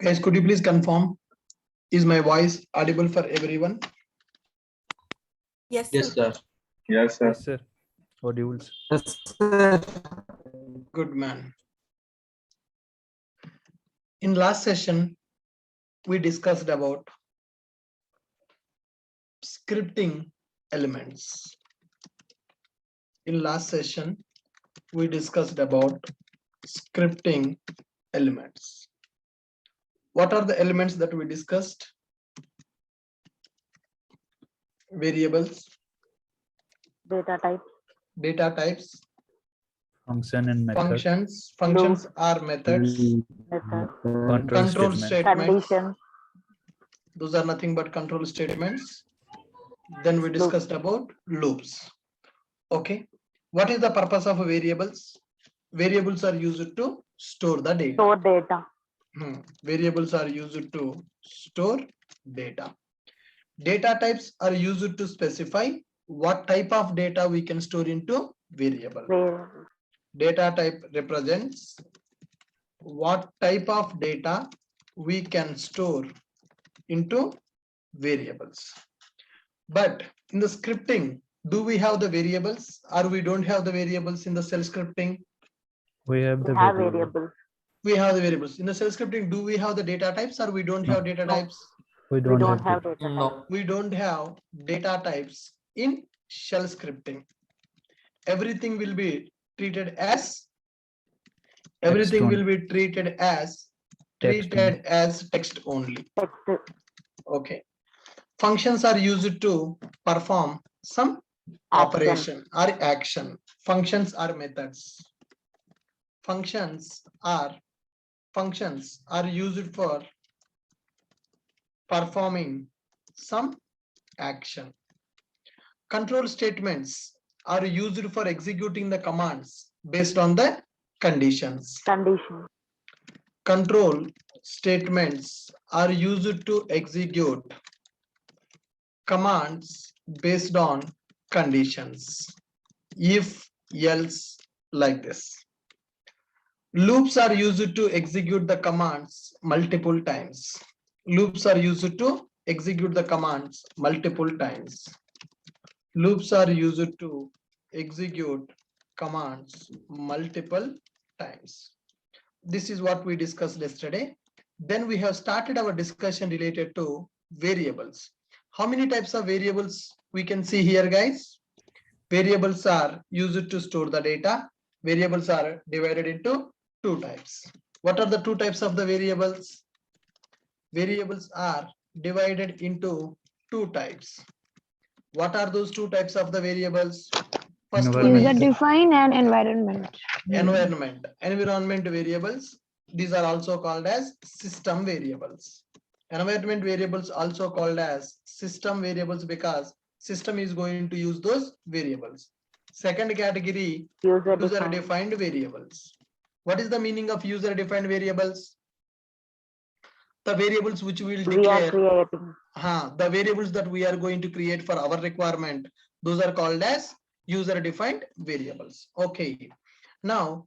Guys, could you please confirm? Is my voice audible for everyone? Yes, Yes, sir. sir. Yes, sir. Yes, sir. Audibles. Good man. In last session, we discussed about scripting elements. In last session, we discussed about scripting elements. What are the elements that we discussed? Variables, Data type, data types, Function and method. functions. Functions are methods. method, Control statement. statements. condition, Those are nothing but control statements. Then we discussed about loops. Okay. What is the purpose of variables? Variables are used to store the data. store data, Variables are used to store data. Data types are used to specify what type of data we can store into variable. where Data type represents what type of data we can store into variables. But in the scripting, do we have the variables or we don't have the variables in the cell scripting? We have we the have variable. variables. We have the variables. In the cell scripting, do we have the data types or we don't have data No. types? We We don't, don't have have data type. No. We don't have data types in shell scripting. Everything will be treated as Text text only. Text, Okay. Functions are used to perform some operation or action. Functions are methods. Functions are used for performing some action. Control statements are used for executing the commands based on the conditions. condition, Control statements are used to execute commands based on conditions. If, else, like this. Loops are used to execute the commands multiple times. Loops are used to execute the commands multiple times. Loops are used to execute commands multiple times. This is what we discussed yesterday. Then we have started our discussion related to variables. How many types of variables we can see here, guys? Variables are used to store the data. Variables are divided into two types. What are the two types of the variables? Variables are divided into two types. What are those two types of the variables? First one Environment. is User-defined and environment. environment variables. These are also called as system variables. Environment variables also called as system variables because system is going to use those variables. Second category, user defined, user-defined variables. What is the meaning of user-defined variables? The variables which we will we are declare, creating, the variables that we are going to create for our requirement, those are called as user-defined variables. Okay. Now,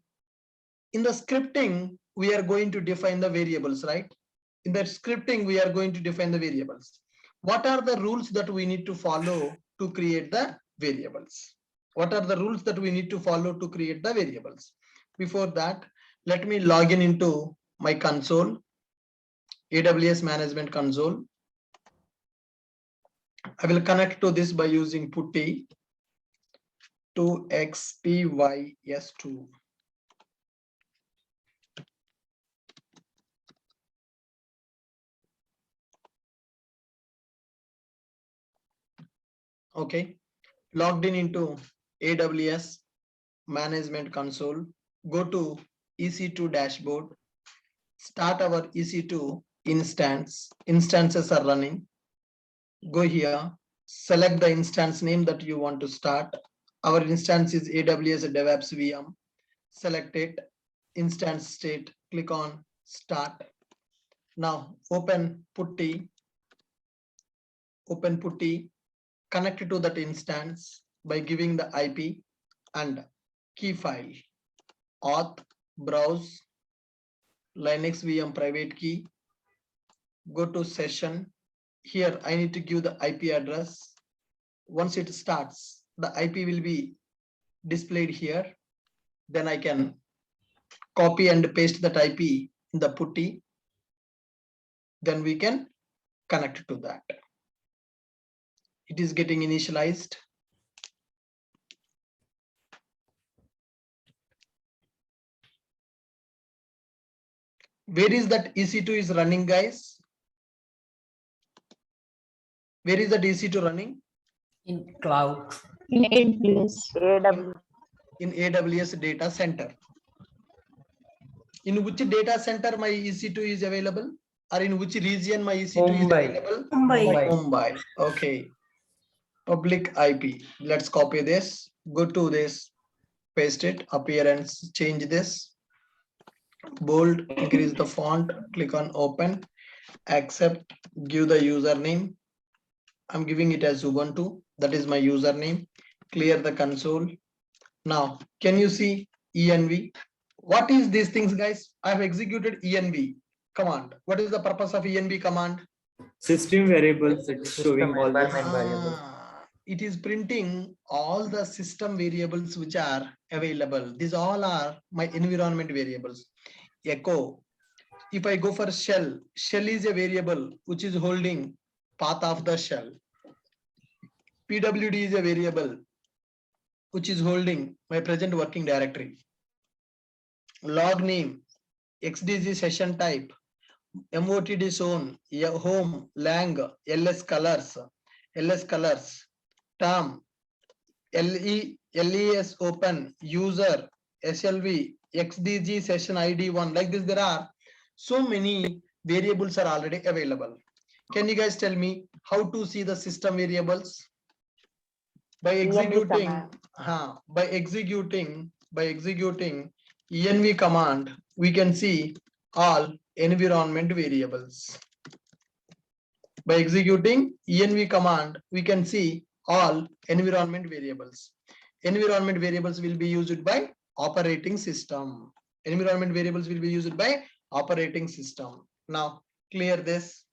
in the scripting, we are going to define the variables, right? In that scripting, we are going to define the variables. What are the rules that we need to follow to create the variables? What are the rules that we need to follow to create the variables? Before that, let me log in into my console, AWS Management Console. I will connect to this by using putty to XPYS2. Okay, logged in into AWS Management Console. Go to EC2 dashboard. Start our EC2 instance. Instances are running. Go here. Select the instance name that you want to start. Our instance is AWS DevOps VM. Select it. Instance state. Click on Start. Now open putty. Open putty. Connect to that instance by giving the IP and key file. Auth, browse, Linux VM private key, go to session. Here I need to give the IP address. Once it starts, the IP will be displayed here. Then I can copy and paste that IP in the putty. Then we can connect to that. It is getting initialized. Where is that EC2 is running, guys? Where is that EC2 running? In cloud. In AWS. AW. In AWS data center. In which data center my EC2 is available? Or in which region my EC2 is Mumbai. available? Mumbai. Mumbai. Okay. Public IP. Let's copy this. Go to this. Paste it. Appearance. Change this. Bold. Increase the font. Click on open. Accept. Give the username. I'm giving it as Ubuntu. That is my username. Clear the console. Now, can you see env? What is these things, guys? I have executed env command. What is the purpose of env command? System variables, it's showing all the It is printing all the system variables which are available. These all are my environment variables. Echo. If I go for shell, shell is a variable which is holding path of the shell. PWD is a variable which is holding my present working directory. Log name, XDG session type, MOTD zone, home, lang, LS colors, term, LES open, user, SLV, XDG session ID 1. Like this, there are so many variables are already available. Can you guys tell me how to see the system variables? By executing, by executing env command, we can see all environment variables. By executing env command, we can see all environment variables. Environment variables will be used by operating system. Environment variables will be used by operating system. Now clear this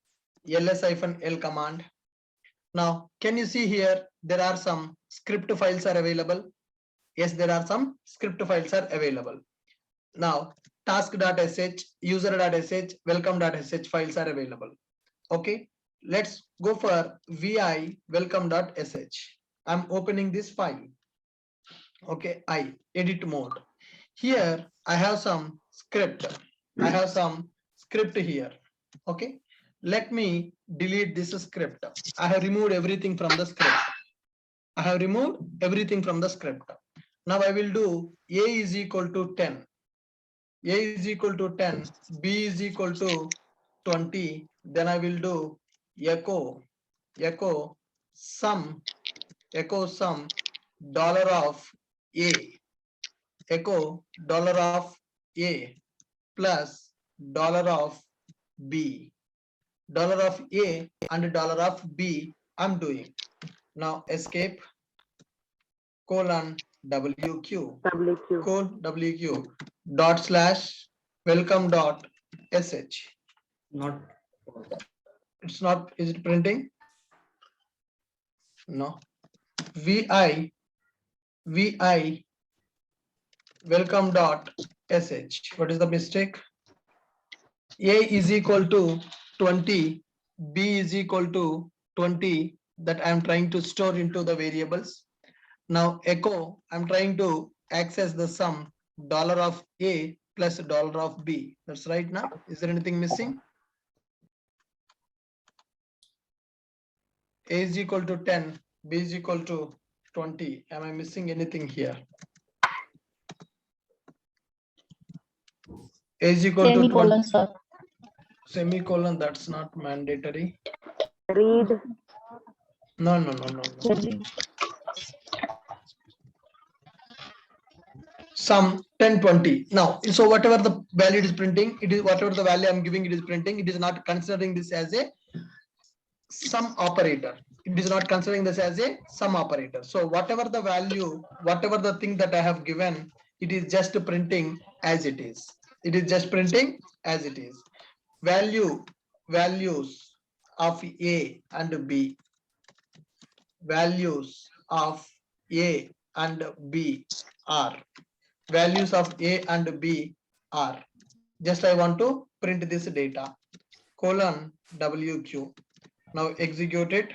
ls-l command. Now can you see here there are some script files are available? Yes, there are some script files are available. Now task.sh, user.sh, welcome.sh files are available. Okay, let's go for vi welcome.sh. I'm opening this file. Okay, I edit mode. Here I have some script. I have some script here. Okay, let me delete this script. I have removed everything from the script. I have removed everything from the script. Now I will do a is equal to 10. A is equal to 10, B is equal to 20. Then I will do echo sum dollar of A, echo dollar of A plus dollar of B. Dollar of A and dollar of B I'm doing. Now escape colon WQ dot slash welcome dot sh. not It's not, is it printing? No. vi welcome dot sh. What is the mistake? A is equal to 20, B is equal to 20, that I'm trying to store into the variables. Now echo, I'm trying to access the sum dollar of A plus dollar of B. That's right now. Is there anything missing? A is equal to 10, B is equal to 20. Am I missing anything here? A is equal to 20. Semicolon, sir. Semicolon, that's not mandatory. Read. No. Sum 10, 20. Now, so whatever the value it is printing, it is whatever the value I'm giving, it is printing. It is not considering this as a sum operator. It is not considering this as a sum operator. So whatever the value, whatever the thing that I have given, it is just printing as it is. It is just printing as it is. Value values of A and B, values of A and B are, values of A and B are, just I want to print this data, colon WQ. Now execute it.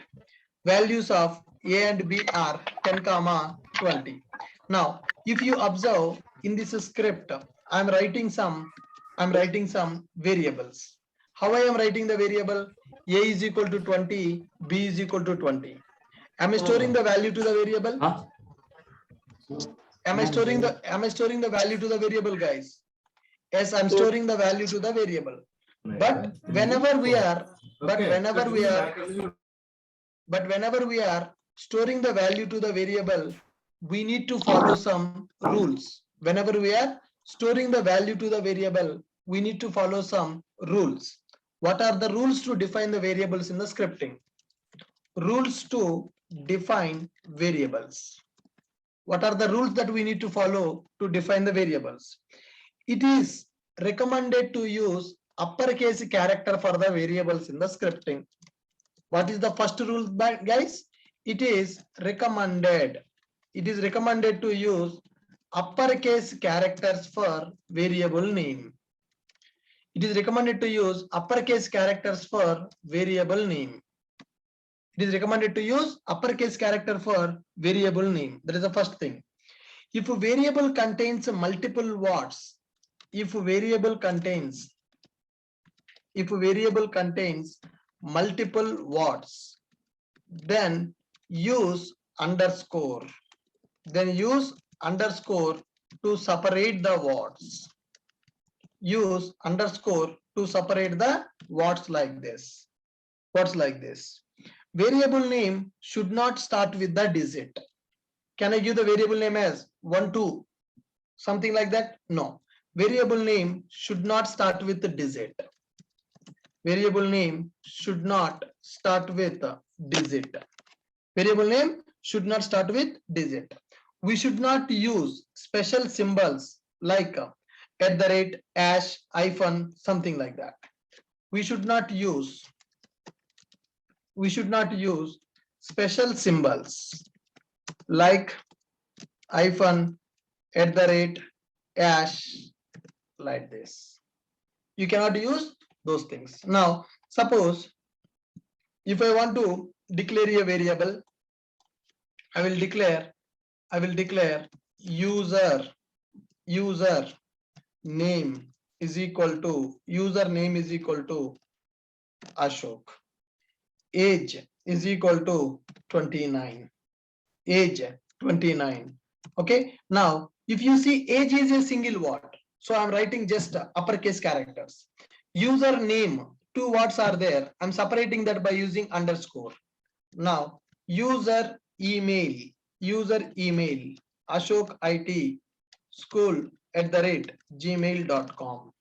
Values of A and B are 10, 20. Now, if you observe in this script, I'm writing some variables. How I am writing the variable? A is equal to 20, B is equal to 20. Am I storing the value to the variable? Huh? Am I storing the value to the variable, guys? Yes, I'm storing the value to the variable. But whenever we are storing the value to the variable, we need to follow some rules. Whenever we are storing the value to the variable, we need to follow some rules. What are the rules to define the variables in the scripting? Rules to define variables. What are the rules that we need to follow to define the variables? It is recommended to use uppercase character for the variables in the scripting. What is the first rule, guys? It is recommended to use uppercase characters for variable name. It is recommended to use uppercase characters for variable name. It is recommended to use uppercase character for variable name. That is the first thing. If a variable contains multiple words, if a variable contains multiple words, then use underscore. Then use underscore to separate the words. Use underscore to separate the words like this. Words like this. Variable name should not start with the digit. Can I give the variable name as 1, 2, something like that? No. Variable name should not start with the digit. Variable name should not start with a digit. Variable name should not start with digit. We should not use special symbols like @ hash, hyphen, something like that. We should not use special symbols like hyphen, @ hash, like this. You cannot use those things. Now, suppose if I want to declare a variable, I will declare user name is equal to Ashok. Age is equal to 29. Age 29. Okay. Now, if you see age is a single word, so I'm writing just uppercase characters. User name, 2 words are there. I'm separating that by using underscore. Now, user email, Ashok IT school @gmail.com.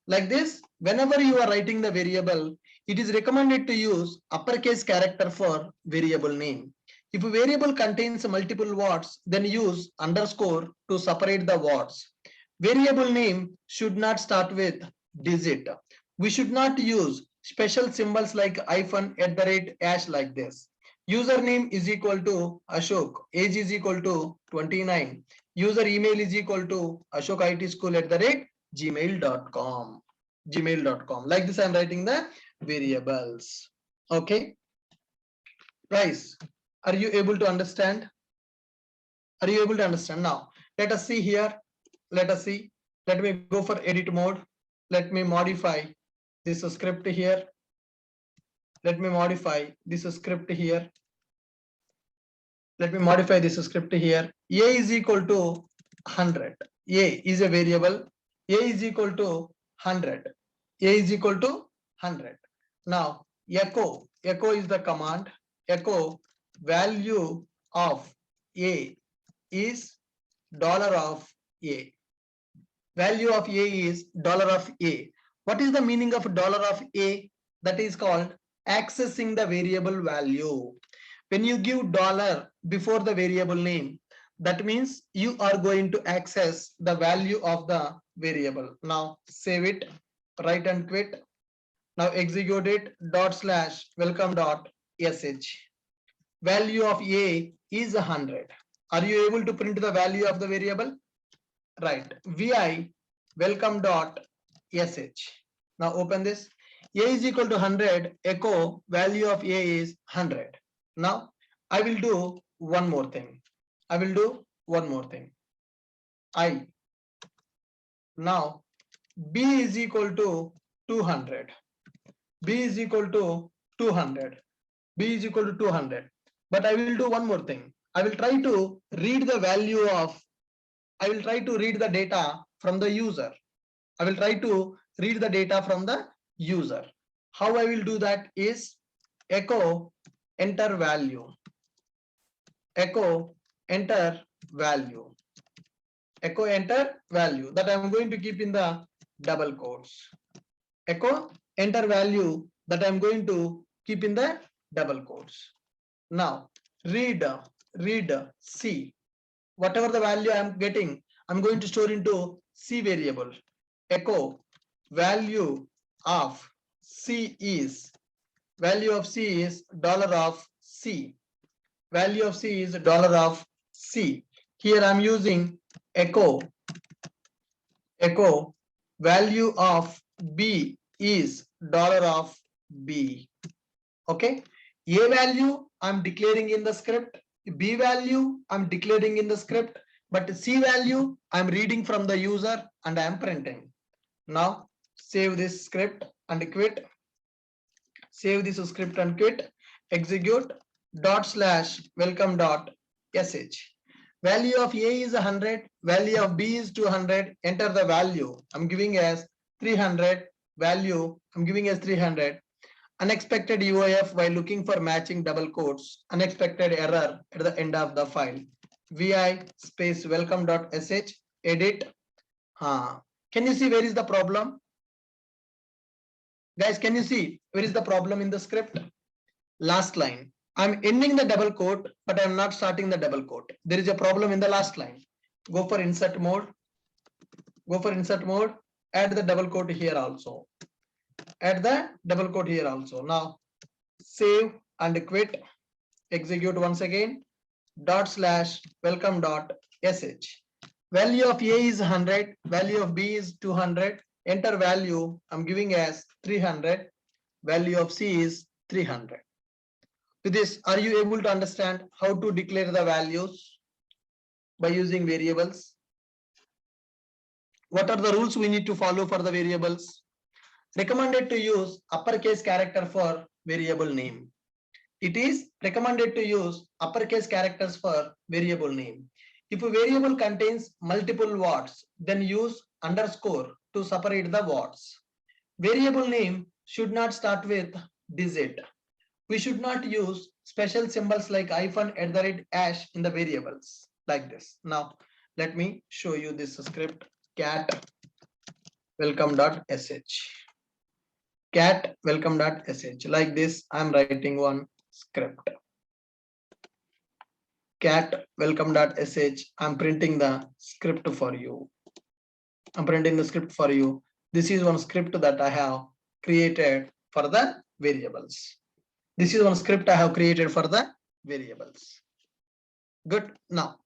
Like this, whenever you are writing the variable, it is recommended to use uppercase character for variable name. If a variable contains multiple words, then use underscore to separate the words. Variable name should not start with digit. We should not use special symbols like hyphen, @ hash, like this. Username is equal to Ashok. Age is equal to 29. User email is equal to Ashok IT school @gmail.com. Like this, I'm writing the variables. Okay. Guys, are you able to understand? Are you able to understand? Now, let us see here. Let us see. Let me go for edit mode. Let me modify this script here. Let me modify this script here. Let me modify this script here. A is equal to 100. A is a variable. A is equal to 100. A is equal to 100. Now, echo is the command. Echo value of A is $A. Value of A is $A. What is the meaning of $A? That is called accessing the variable value. When you give dollar before the variable name, that means you are going to access the value of the variable. Now save it, write and quit. Now execute it, /welcome sh. Value of a is 100. Are you able to print the value of the variable? Right. Vi welcome sh. Now open this. A is equal to 100. Echo value of a is 100. Now I will do one more thing. Now b is equal to 200. B is equal to 200. But I will do one more thing. I will try to read the data from the user. How I will do that is echo enter value. Echo enter value that I am going to keep in the double quotes. Echo enter value that I am going to keep in the double quotes. Now read C. Whatever the value I am getting, I'm going to store into C variable. Echo value of C is $C. Value of C is $C. Here I'm using echo value of B is $B. Okay. A value I'm declaring in the script. B value I'm declaring in the script. But C value I'm reading from the user and I am printing. Now save this script and quit. Execute /welcome sh. Value of A is 100. Value of B is 200. Enter the value. I'm giving as 300. Value I'm giving as 300. Unexpected UIF while looking for matching double quotes. Unexpected error at the end of the file. Vi space welcome.sh edit. Can you see where is the problem? Guys, can you see where is the problem in the script? Last line. I'm ending the double quote, but I'm not starting the double quote. There is a problem in the last line. Go for insert mode. Add the double quote here also. Now save and quit. Execute once again. /welcome.sh. Value of A is 100. Value of B is 200. Enter value. I'm giving as 300. Value of C is 300. With this, are you able to understand how to declare the values by using variables? What are the rules we need to follow for the variables? Recommended to use uppercase character for variable name. It is recommended to use uppercase characters for variable name. If a variable contains multiple words, then use underscore to separate the words. Variable name should not start with digit. We should not use special symbols like hyphen, @ in the variables like this. Now, let me show you this script cat welcome.sh. Cat welcome.sh. Like this, I'm writing one script. Cat welcome.sh. I'm printing the script for you. This is one script that I have created for the variables. Good. Now,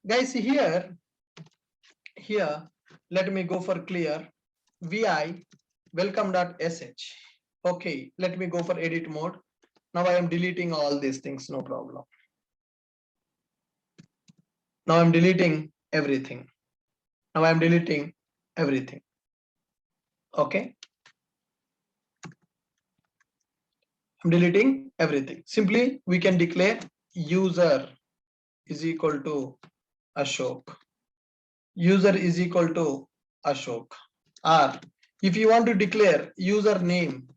guys, here, let me go for clear. Vi welcome.sh. Okay, let me go for edit mode. Now I am deleting all these things, no problem. Now I'm deleting everything. Okay. I'm deleting everything. Simply, we can declare user is equal to Ashok. Or if you want to declare username,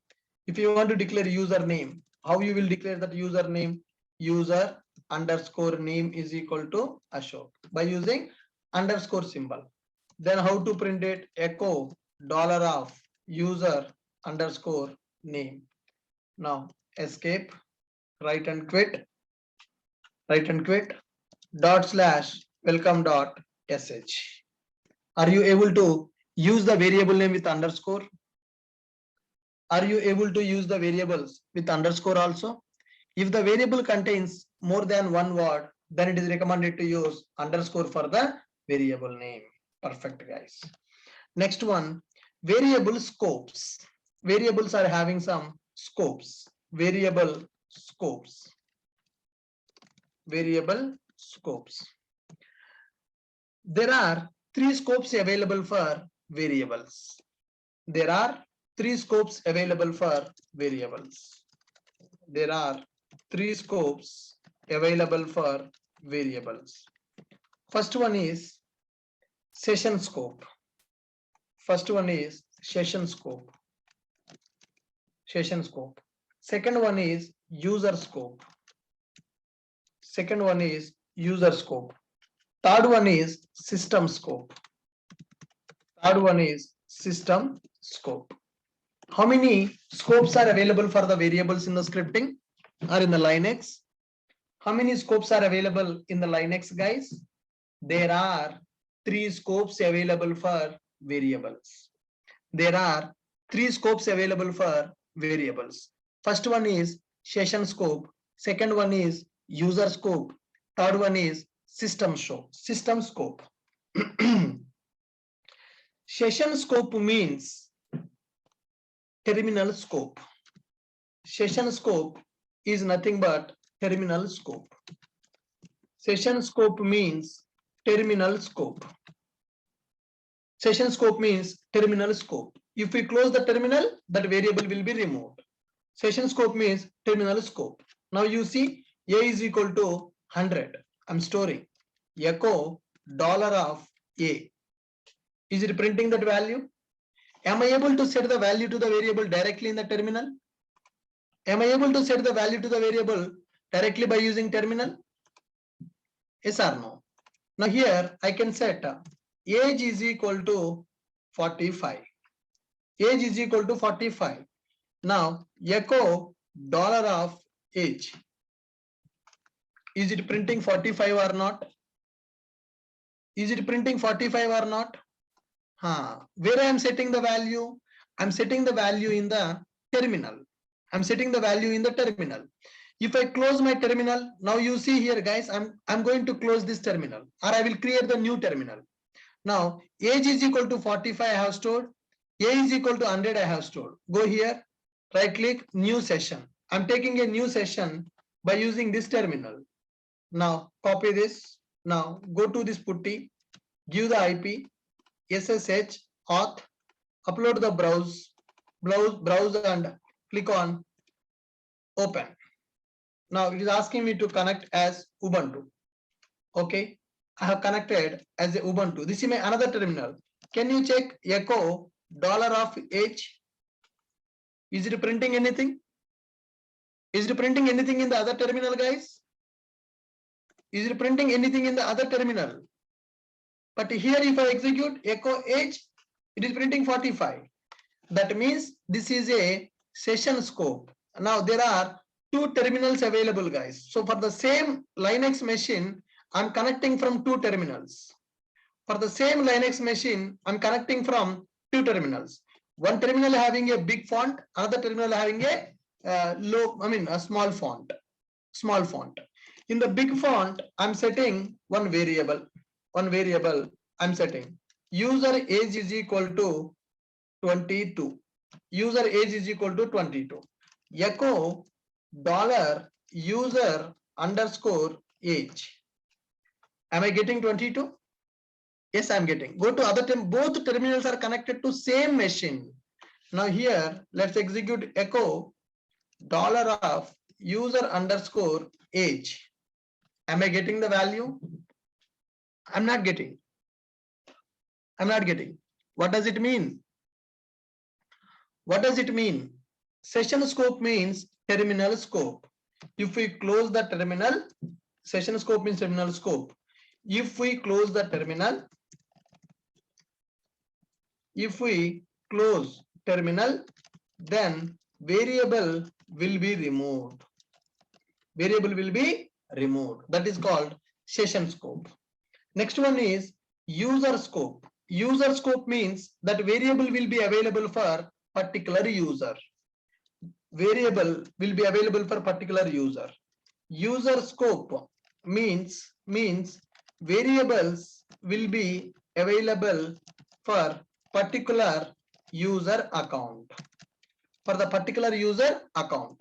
how you will declare that username? User underscore name is equal to Ashok by using underscore symbol. Then how to print it? Echo $of user underscore name. Now escape, write and quit. /welcome.sh. Are you able to use the variable name with underscore? Are you able to use the variables with underscore also? If the variable contains more than one word, then it is recommended to use underscore for the variable name. Perfect, guys. Next one, variable scopes. Variables are having some scopes. Variable scopes. Variable scopes. There are three scopes available for variables. There are three scopes available for variables. There are three scopes available for variables. First one is session scope. First one is session scope. Session scope. Second one is user scope. Second one is user scope. Third one is system scope. Third one is system scope. How many scopes are available for the variables in the scripting or in the Linux? How many scopes are available in the Linux, guys? There are three scopes available for variables. There are three scopes available for variables. First one is session scope. Second one is user scope. Third one is system scope. Session scope means terminal scope. Session scope is nothing but terminal scope. Session scope means terminal scope. Session scope means terminal scope. If we close the terminal, that variable will be removed. Session scope means terminal scope. Now you see A is equal to 100. I'm storing echo $of A. Is it printing that value? Am I able to set the value to the variable directly in the terminal? Am I able to set the value to the variable directly by using terminal? Yes or no? Now here I can set age is equal to 45. Age is equal to 45. Now echo $of age. Is it printing 45 or not? Is it printing 45 or not? Where I am setting the value? I'm setting the value in the terminal. I'm setting the value in the terminal. If I close my terminal, now you see here, guys, I'm going to close this terminal, or I will create the new terminal. Now age is equal to 45 I have stored. A is equal to 100 I have stored. Go here, right click, new session. I'm taking a new session by using this terminal. Now copy this. Now go to this putty, give the IP, SSH, auth, upload the browse and click on open. Now it is asking me to connect as Ubuntu. Okay, I have connected as a Ubuntu. This is my another terminal. Can you check echo $of age? Is it printing anything? Is it printing anything in the other terminal, guys? Is it printing anything in the other terminal? But here if I execute echo age, it is printing 45. That means this is a session scope. Now there are two terminals available, guys. So for the same Linux machine, I'm connecting from two terminals. For the same Linux machine, I'm connecting from two terminals. One terminal having a big font, another terminal having a a small font. Small font. In the big font, I'm setting one variable. I'm setting user age is equal to 22. User age is equal to 22. Echo $user underscore age. Am I getting 22? Yes, I'm getting. Go to other term. Both terminals are connected to same machine. Now here, let's execute echo $of user underscore age. Am I getting the value? I'm not getting. I'm not getting. What does it mean? What does it mean? Session scope means terminal scope. If we close the terminal, session scope means terminal scope. If we close the terminal, then variable will be removed. Variable will be removed. That is called session scope. Next one is user scope. User scope means that variable will be available for particular user. variable will be available for particular user. User scope means variables will be available for particular user account. For the particular user account.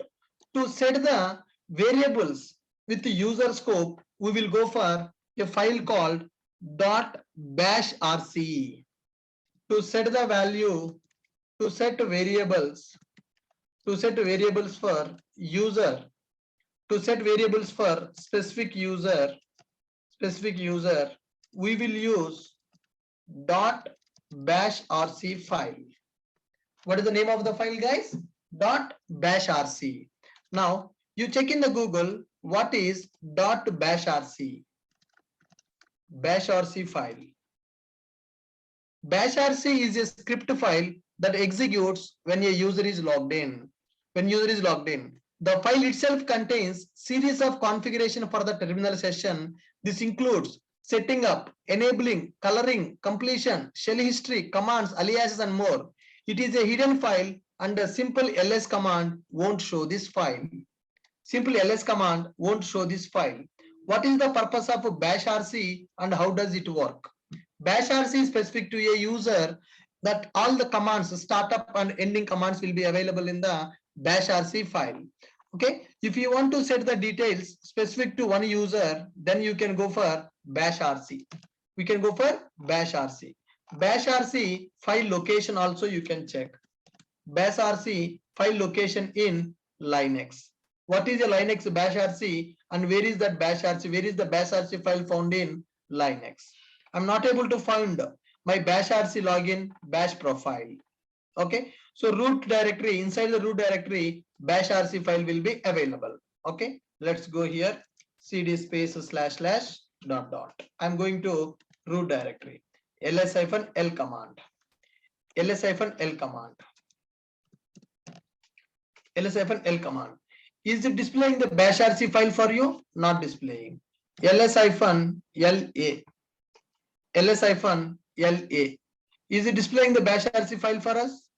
To set the variables with the user scope, we will go for a file called .bashrc. To set the value, to set variables for user, to set variables for specific user, we will use .bashrc file. What is the name of the file, guys? .bashrc. Now you check in the Google what is .bashrc. Bashrc file. Bashrc is a script file that executes when a user is logged in. When user is logged in, the file itself contains series of configuration for the terminal session. This includes setting up, enabling, coloring, completion, shell history, commands, aliases, and more. It is a hidden file, and a simple ls command won't show this file. Simple ls command won't show this file. What is the purpose of bashrc and how does it work? Bashrc is specific to a user that all the commands, startup and ending commands will be available in the bashrc file. Okay, if you want to set the details specific to one user, then you can go for bashrc. We can go for bashrc. Bashrc file location also you can check. Bashrc file location in Linux. What is a Linux bashrc and where is that bashrc? Where is the bashrc file found in Linux? I'm not able to find my bashrc login bash profile. Okay, so root directory, inside the root directory, bashrc file will be available. Okay, let's go here, cd space / / ... I'm going to root directory, ls-l command, ls-l command, ls-l command. Is it displaying the bashrc file for you? Not displaying. ls-la, ls-la. Is it displaying the bashrc file for us?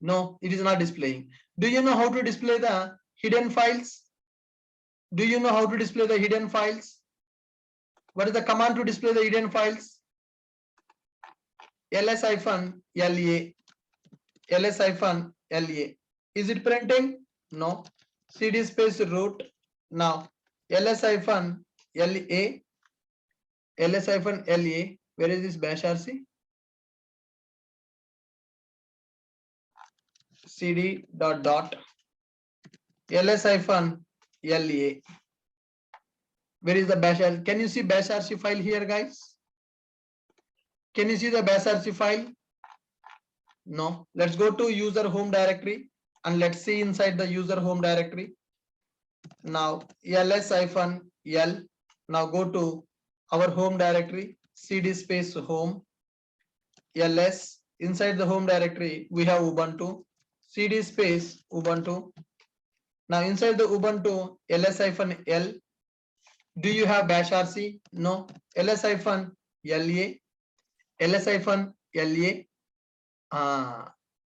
No, it is not displaying. Do you know how to display the hidden files? Do you know how to display the hidden files? What is the command to display the hidden files? ls-la, ls-la. Is it printing? No. cd space root. Now ls-la, ls-la. Where is this bashrc? cd ... ls-la. Where is the bashrc? Can you see bashrc file here, guys? Can you see the bashrc file? No. Let's go to user home directory and let's see inside the user home directory. Now ls-l. Now go to our home directory, cd space home, ls. Inside the home directory we have Ubuntu, cd space Ubuntu. Now inside the Ubuntu, ls-l. Do you have bashrc? No. ls-la, ls-la.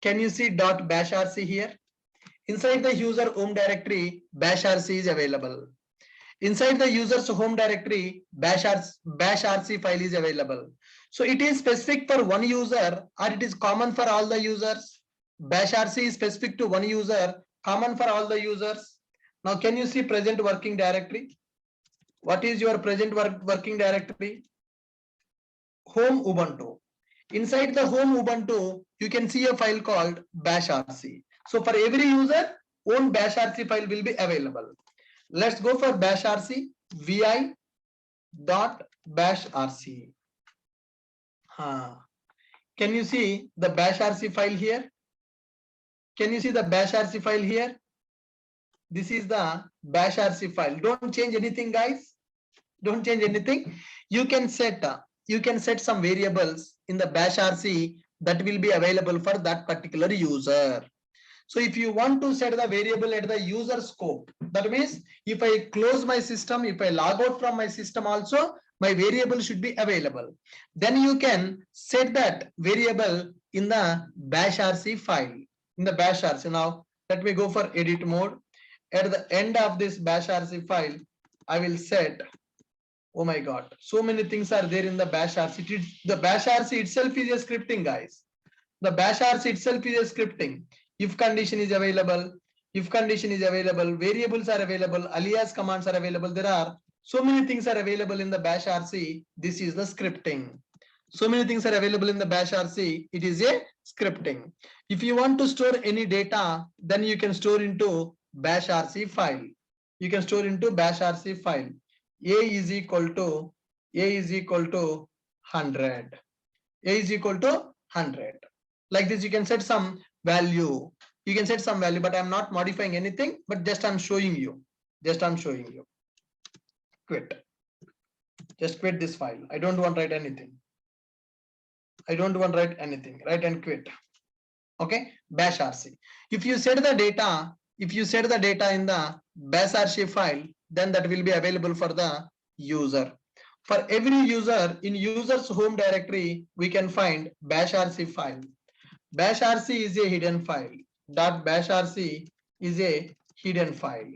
Can you see .bashrc here? Inside the user home directory, bashrc is available. Inside the user's home directory, bashrc file is available. So it is specific for one user or it is common for all the users? Bashrc is specific to one user, common for all the users. Now can you see present working directory? What is your present working directory? Home Ubuntu. Inside the home Ubuntu, you can see a file called bashrc. So for every user, own bashrc file will be available. Let's go for bashrc, vi.bashrc. Can you see the bashrc file here? Can you see the bashrc file here? This is the bashrc file. Don't change anything, guys. Don't change anything. You can set some variables in the bashrc that will be available for that particular user. So if you want to set the variable at the user scope, that means if I close my system, if I log out from my system also, my variable should be available. Then you can set that variable in the bashrc file. In the bashrc. Now Let me go for edit mode. At the end of this bash RC file, I will set, oh my God, so many things are there in the bash RC. The bash RC itself is a scripting, guys. The bash RC itself is a scripting. If condition is available, variables are available, alias commands are available. There are so many things are available in the bash RC. This is the scripting. So many things are available in the bash RC. It is a scripting. If you want to store any data, then you can store into bash RC file. You can store into bash RC file. A is equal to 100. A is equal to 100. Like this, you can set some value. You can set some value, but I'm not modifying anything, but just I'm showing you. Quit. Just quit this file. I don't want to write anything. Write and quit. Okay, bash RC. If you set the data in the bash RC file, then that will be available for the user. For every user, in user's home directory, we can find bash RC file. Bash RC is a hidden file. Bash RC is a hidden file.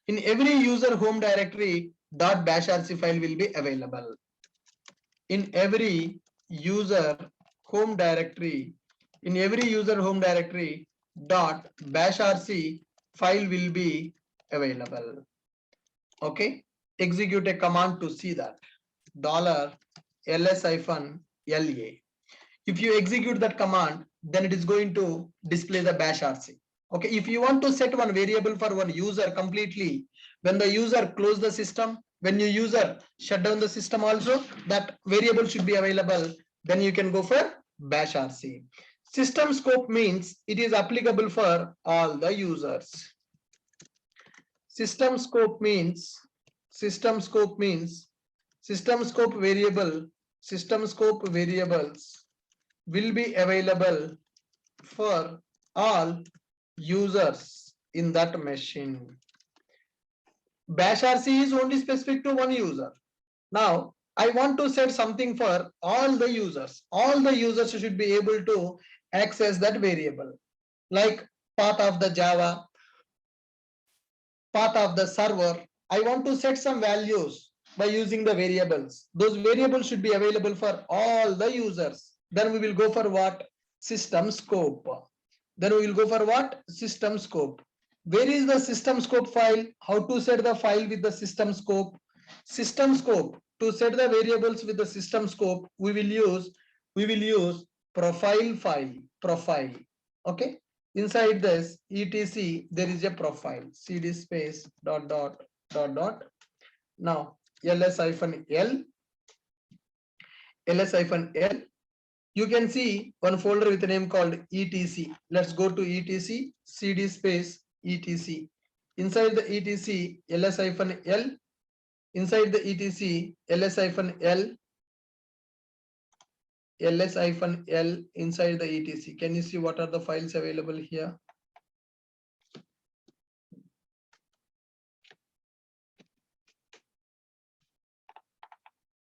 In every user home directory, bash RC file will be available. In every user home directory, bash RC file will be available. Okay, execute a command to see that. $ls-la. If you execute that command, then it is going to display the bash RC. Okay, if you want to set one variable for one user completely, when the user close the system, when your user shut down the system also, that variable should be available. Then you can go for bash RC. System scope means it is applicable for all the users. System scope variables will be available for all users in that machine. Bash RC is only specific to one user. Now I want to set something for all the users. All the users should be able to access that variable, like part of the Java, part of the server. I want to set some values by using the variables. Those variables should be available for all the users. Then we will go for what? System scope. Where is the system scope file? How to set the file with the system scope? System scope. To set the variables with the system scope, we will use profile file. Okay. Inside this etc, there is a profile. cd space ... Now ls-l. You can see one folder with a name called etc. Let's go to etc, cd space etc. Inside the etc, ls-l. Inside the etc, ls-l. Inside the etc. Can you see what are the files available here?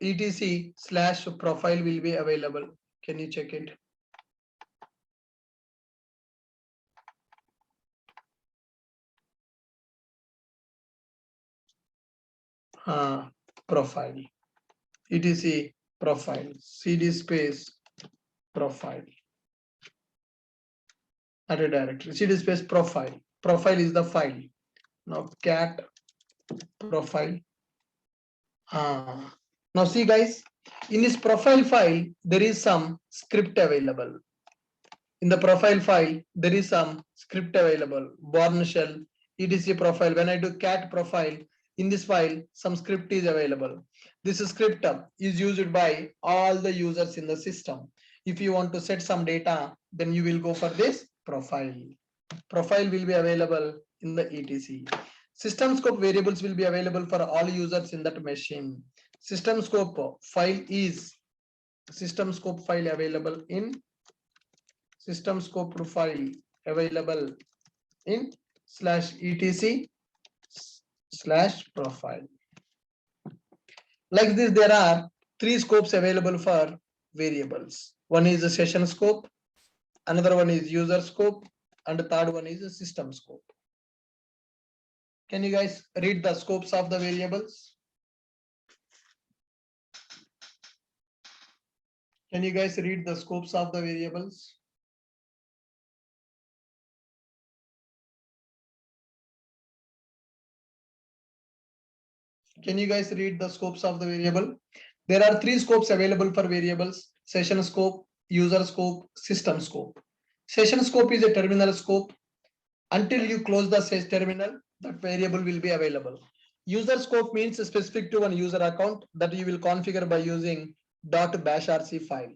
etc/profile will be available. Can you check it? Profile. etc profile. cd space profile. At a directory. cd space profile. Profile is the file. Now cat profile. Now see guys, in this profile file, there is some script available. In the profile file, there is some script available. Bourne shell, etc profile. When I do cat profile, in this file, some script is available. This script is used by all the users in the system. If you want to set some data, then you will go for this profile. Profile will be available in the etc. System scope variables will be available for all users in that machine. System scope file is available in /etc/profile. Like this, there are 3 scopes available for variables. One is the session scope, Another one is user scope, and the third one is a system scope. Can you guys read the scopes of the variables? Can you guys read the scopes of the variables? Can you guys read the scopes of the variable? There are three scopes available for variables: session scope, user scope, system scope. Session scope is a terminal scope. Until you close the terminal, that variable will be available. User scope means specific to one user account that you will configure by using .bashrc file.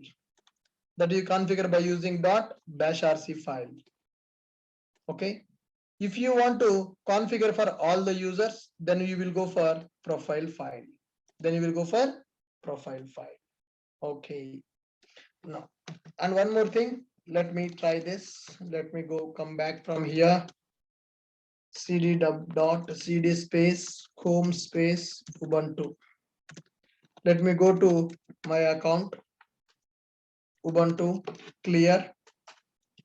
That you configure by using .bashrc file. Okay. If you want to configure for all the users, then you will go for profile file. Then you will go for profile file. Okay. Now, and one more thing, let me try this. Let me come back from here. cd cd space home space Ubuntu. Let me go to my account. Ubuntu clear.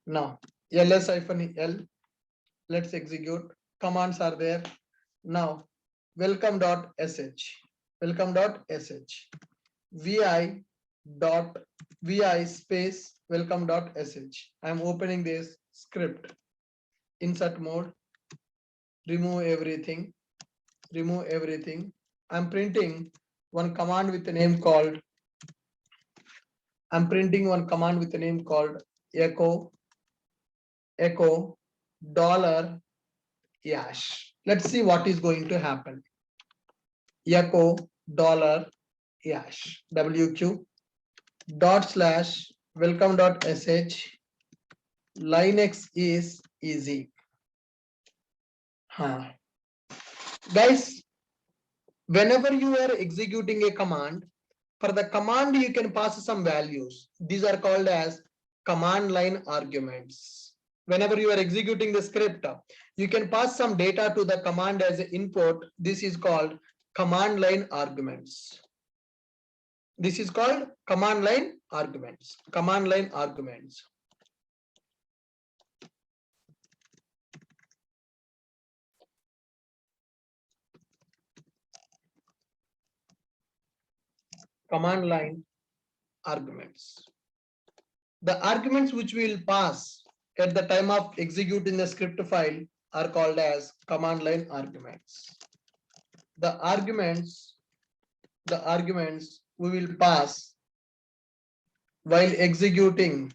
Now ls-l. Let's execute. Commands are there. Now welcome.sh. Welcome.sh. vi space welcome.sh. I'm opening this script. Insert mode. Remove everything. Remove everything. I'm printing one command with a name called. I'm printing one command with a name called echo $yash. Let's see what is going to happen. Echo $yash wq / welcome.sh. Linux is easy. Guys, whenever you are executing a command, for the command you can pass some values. These are called as command line arguments. Whenever you are executing the script, you can pass some data to the command as an input. This is called command line arguments. This is called command line arguments. Command line arguments. Command line arguments. The arguments which we will pass at the time of executing the script file are called as command line arguments. The arguments we will pass while executing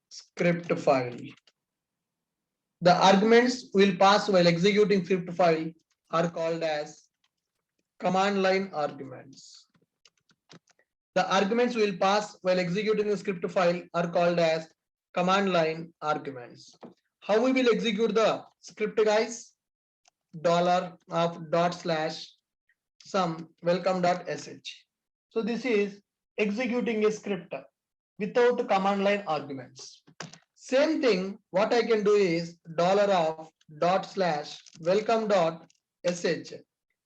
script file. The arguments we will pass while executing script file are called as command line arguments. The arguments we will pass while executing the script file are called as command line arguments. How we will execute the script, guys? $/sum welcome.sh. So this is executing a script without command line arguments. Same thing, what I can do is $.welcome.sh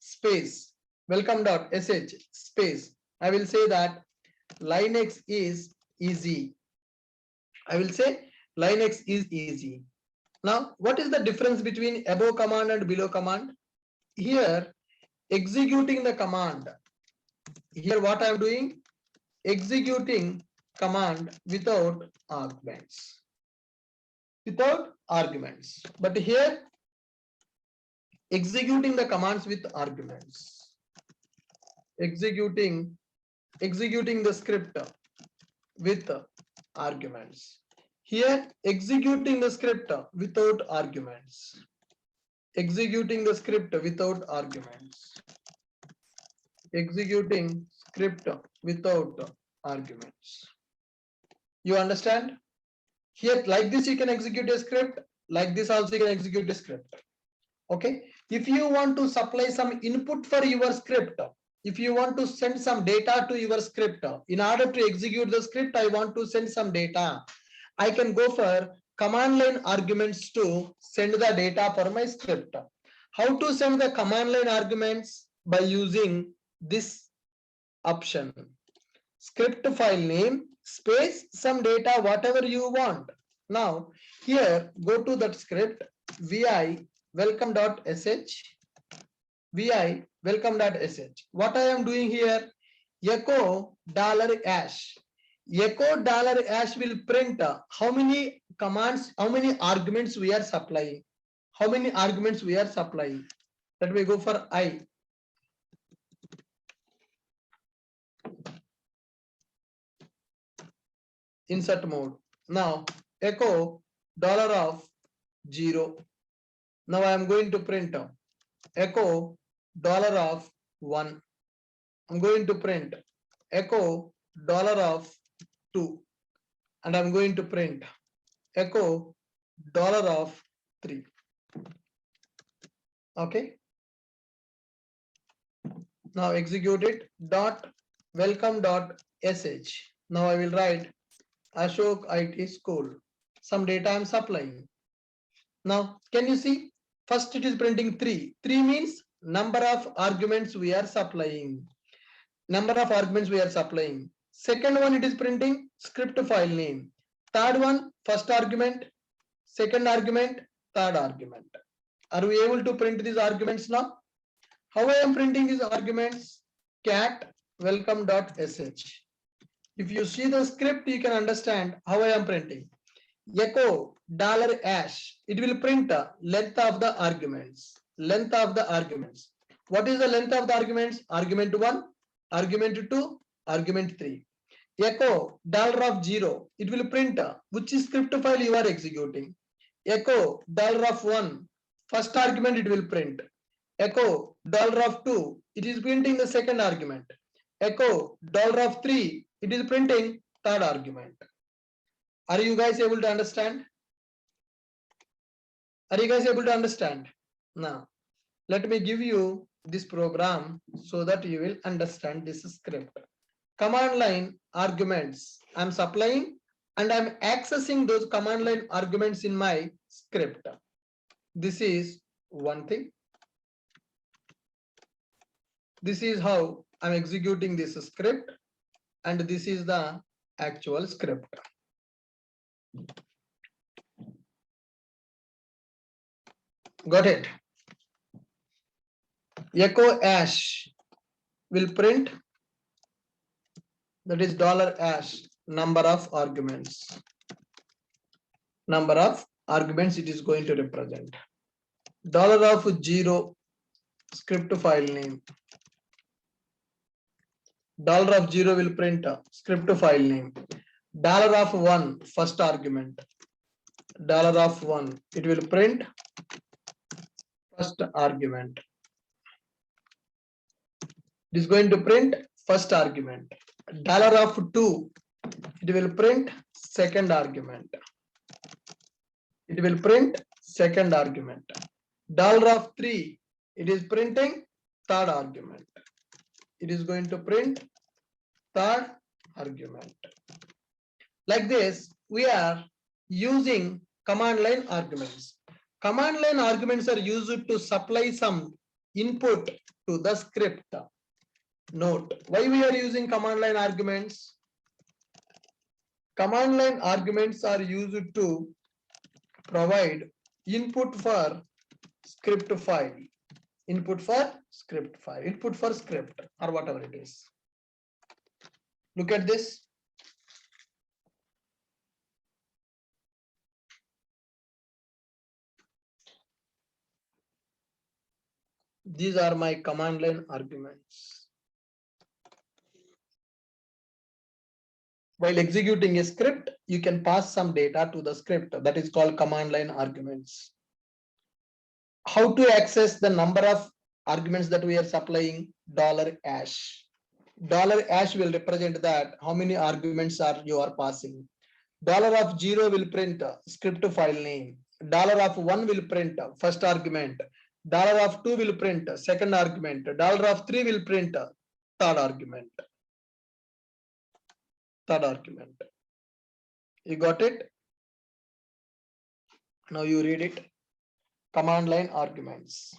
space welcome.sh space. I will say that Linux is easy. I will say Linux is easy. Now, what is the difference between above command and below command? Here, executing the command. Here, what I am doing? Executing command without arguments. Without arguments. But here, executing the commands with arguments. Executing the script with arguments. Here, executing the script without arguments. Executing the script without arguments. Executing script without arguments. You understand? Here, like this, you can execute a script. Like this, also, you can execute a script. Okay. If you want to supply some input for your script, if you want to send some data to your script, in order to execute the script, I want to send some data. I can go for command line arguments to send the data for my script. How to send the command line arguments? By using this option. script file name, space, some data, whatever you want. Now, here, go to that script, vi welcome.sh, vi welcome.sh. What I am doing here, echo $hash. Echo $hash will print how many commands, how many arguments we are supplying. How many arguments we are supplying. Let me go for I. Insert mode. Now echo $0. Now I am going to print echo $1. I'm going to print echo $2, and I'm going to print echo $3. Okay. Now execute it. Welcome.sh. Now I will write Ashok IT School. Some data I'm supplying. Now, can you see? First it is printing 3. 3 means number of arguments we are supplying. Number of arguments we are supplying. Second one, it is printing script file name. Third one, first argument, second argument, third argument. Are we able to print these arguments now? How I am printing these arguments? Cat welcome.sh. If you see the script, you can understand how I am printing. Echo $hash. It will print the length of the arguments. Length of the arguments. What is the length of the arguments? Argument 1, argument 2, argument 3. Echo $0. It will print which script file you are executing. Echo $1. First argument it will print. Echo $2. It is printing the second argument. Echo $3. It is printing third argument. Are you guys able to understand? Are you guys able to understand? Now, let me give you this program so that you will understand this script. Command line arguments I'm supplying, and I'm accessing those command line arguments in my script. This is one thing. This is how I'm executing this script, and this is the actual script. Got it? Echo hash will print, that is $hash, number of arguments. Number of arguments it is going to represent. $0 script file name. $0 will print script file name. $1 first argument. $1 it will print first argument. It is going to print first argument. $2 it will print second argument. It will print second argument. $3 it is printing third argument. It is going to print third argument. Like this, we are using command line arguments. Command line arguments are used to supply some input to the script. Note, why we are using command line arguments? Command line arguments are used to provide input for script file. Input for script file. Input for script or whatever it is. Look at this. These are my command line arguments. While executing a script, you can pass some data to the script. That is called command line arguments. How to access the number of arguments that we are supplying? $hash. $hash will represent that how many arguments are you are passing. $0 will print script file name. $1 will print first argument. $2 will print second argument. $3 will print third argument. Third argument. You got it? Now you read it. Command line arguments.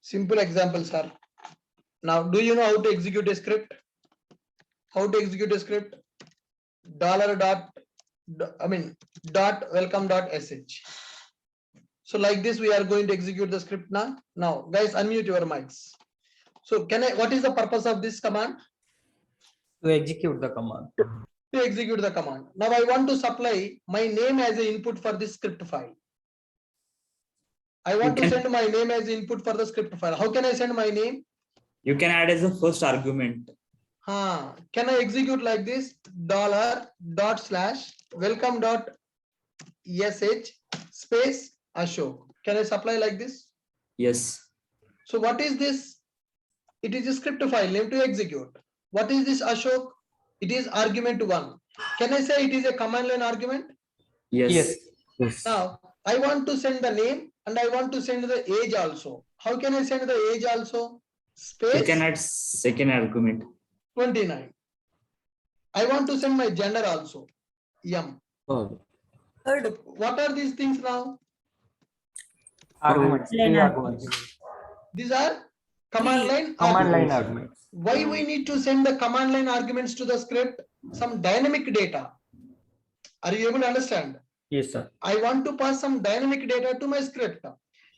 Simple example, sir. Now, do you know how to execute a script? How to execute a script? Dot welcome dot sh. So like this, we are going to execute the script now. Now, guys, unmute your mics. So what is the purpose of this command? To execute the command. To execute the command. Now I want to supply my name as an input for this script file. I want to send my name as input for the script file. How can I send my name? You can add as a first argument. Can I execute like this? $./welcome.sh space Ashok. Can I supply like this? Yes. So what is this? It is a script file name to execute. What is this Ashok? It is argument 1. Can I say it is a command line argument? Yes. Now I want to send the name and I want to send the age also. How can I send the age also? Space. You can add second argument. 29. I want to send my gender also. M. Oh. So what are these things now? Arguments. Line Three arguments. arguments. These are command line Command line arguments. arguments. Why we need to send the command line arguments to the script? Some dynamic data. Are you able to understand? Yes, sir. I want to pass some dynamic data to my script.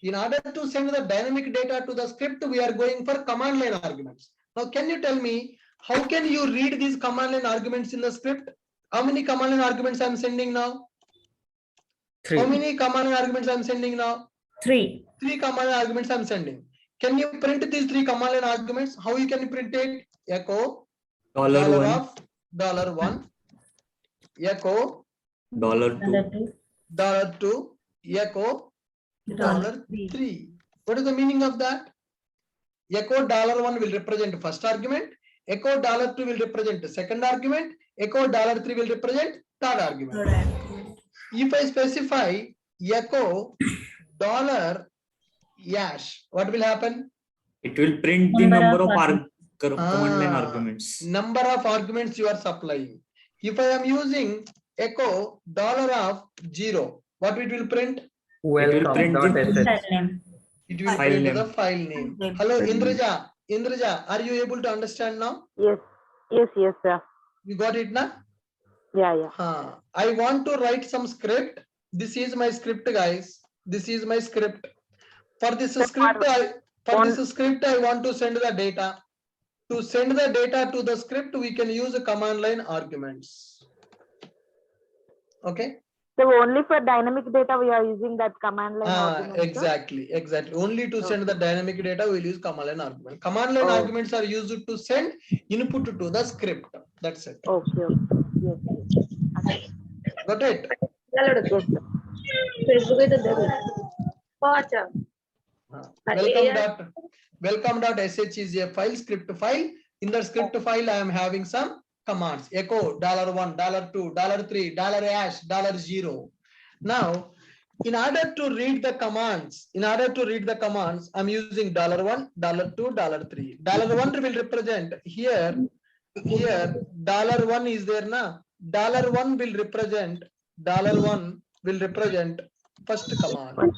In order to send the dynamic data to the script, we are going for command line arguments. Now, can you tell me, how can you read these command line arguments in the script? How many command line arguments I'm sending now? 3. How many command line arguments I'm sending now? 3. 3 command line arguments I'm sending. Can you print these 3 command line arguments? How you can print it? Echo $1. $1, echo $2. $2, echo $3. What is the meaning of that? Echo $1 will represent first argument, echo $2 will represent the second argument, echo $3 will represent third argument. If I specify echo $yash, what will happen? It will print the Number number of of command line Ah, arguments. Number of arguments you are supplying. If I am using echo $0, what it will print? Welcome. print Dot the- sh. File name. It will File print name. the file name. Name. Hello, Indraja. Indraja, are you able to understand now? Yes, sir. You got it now? Yeah. I want to write some script. This is my script, guys. This is my script. For this script, I want to send the data. To send the data to the script, we can use a command line arguments. Okay. So only for dynamic data we are using that command line argument, sir? Exactly. Only to send the dynamic data, we'll use command line argument. Command line Oh. arguments are used to send input to the script. That's it. Okay. Yes. Got it? Yes, sir. Welcome.sh is a file, script file. In the script file, I am having some commands. Echo $1, $2, $3, $hash, $0. Now, in order to read the commands, I'm using $1, $2, $3. $1 will represent here $1 is there now. $1 will represent first command. Okay.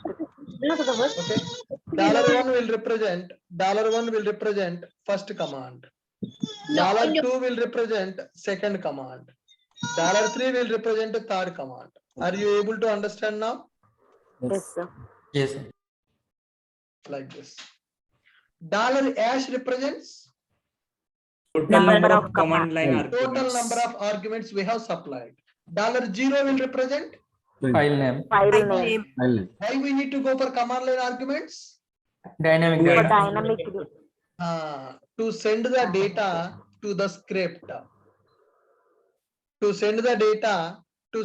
$1 will represent first command. $2 will represent second command. $3 will represent the third command. Are you able to understand now? Yes, sir. Yes, sir. Like this. $hash represents Total Number number of of command line total arguments. number of arguments we have supplied. $0 will represent File name. File name. why we need to go for command line arguments. Dynamic For data. dynamic. To send the data to the script. To send the data to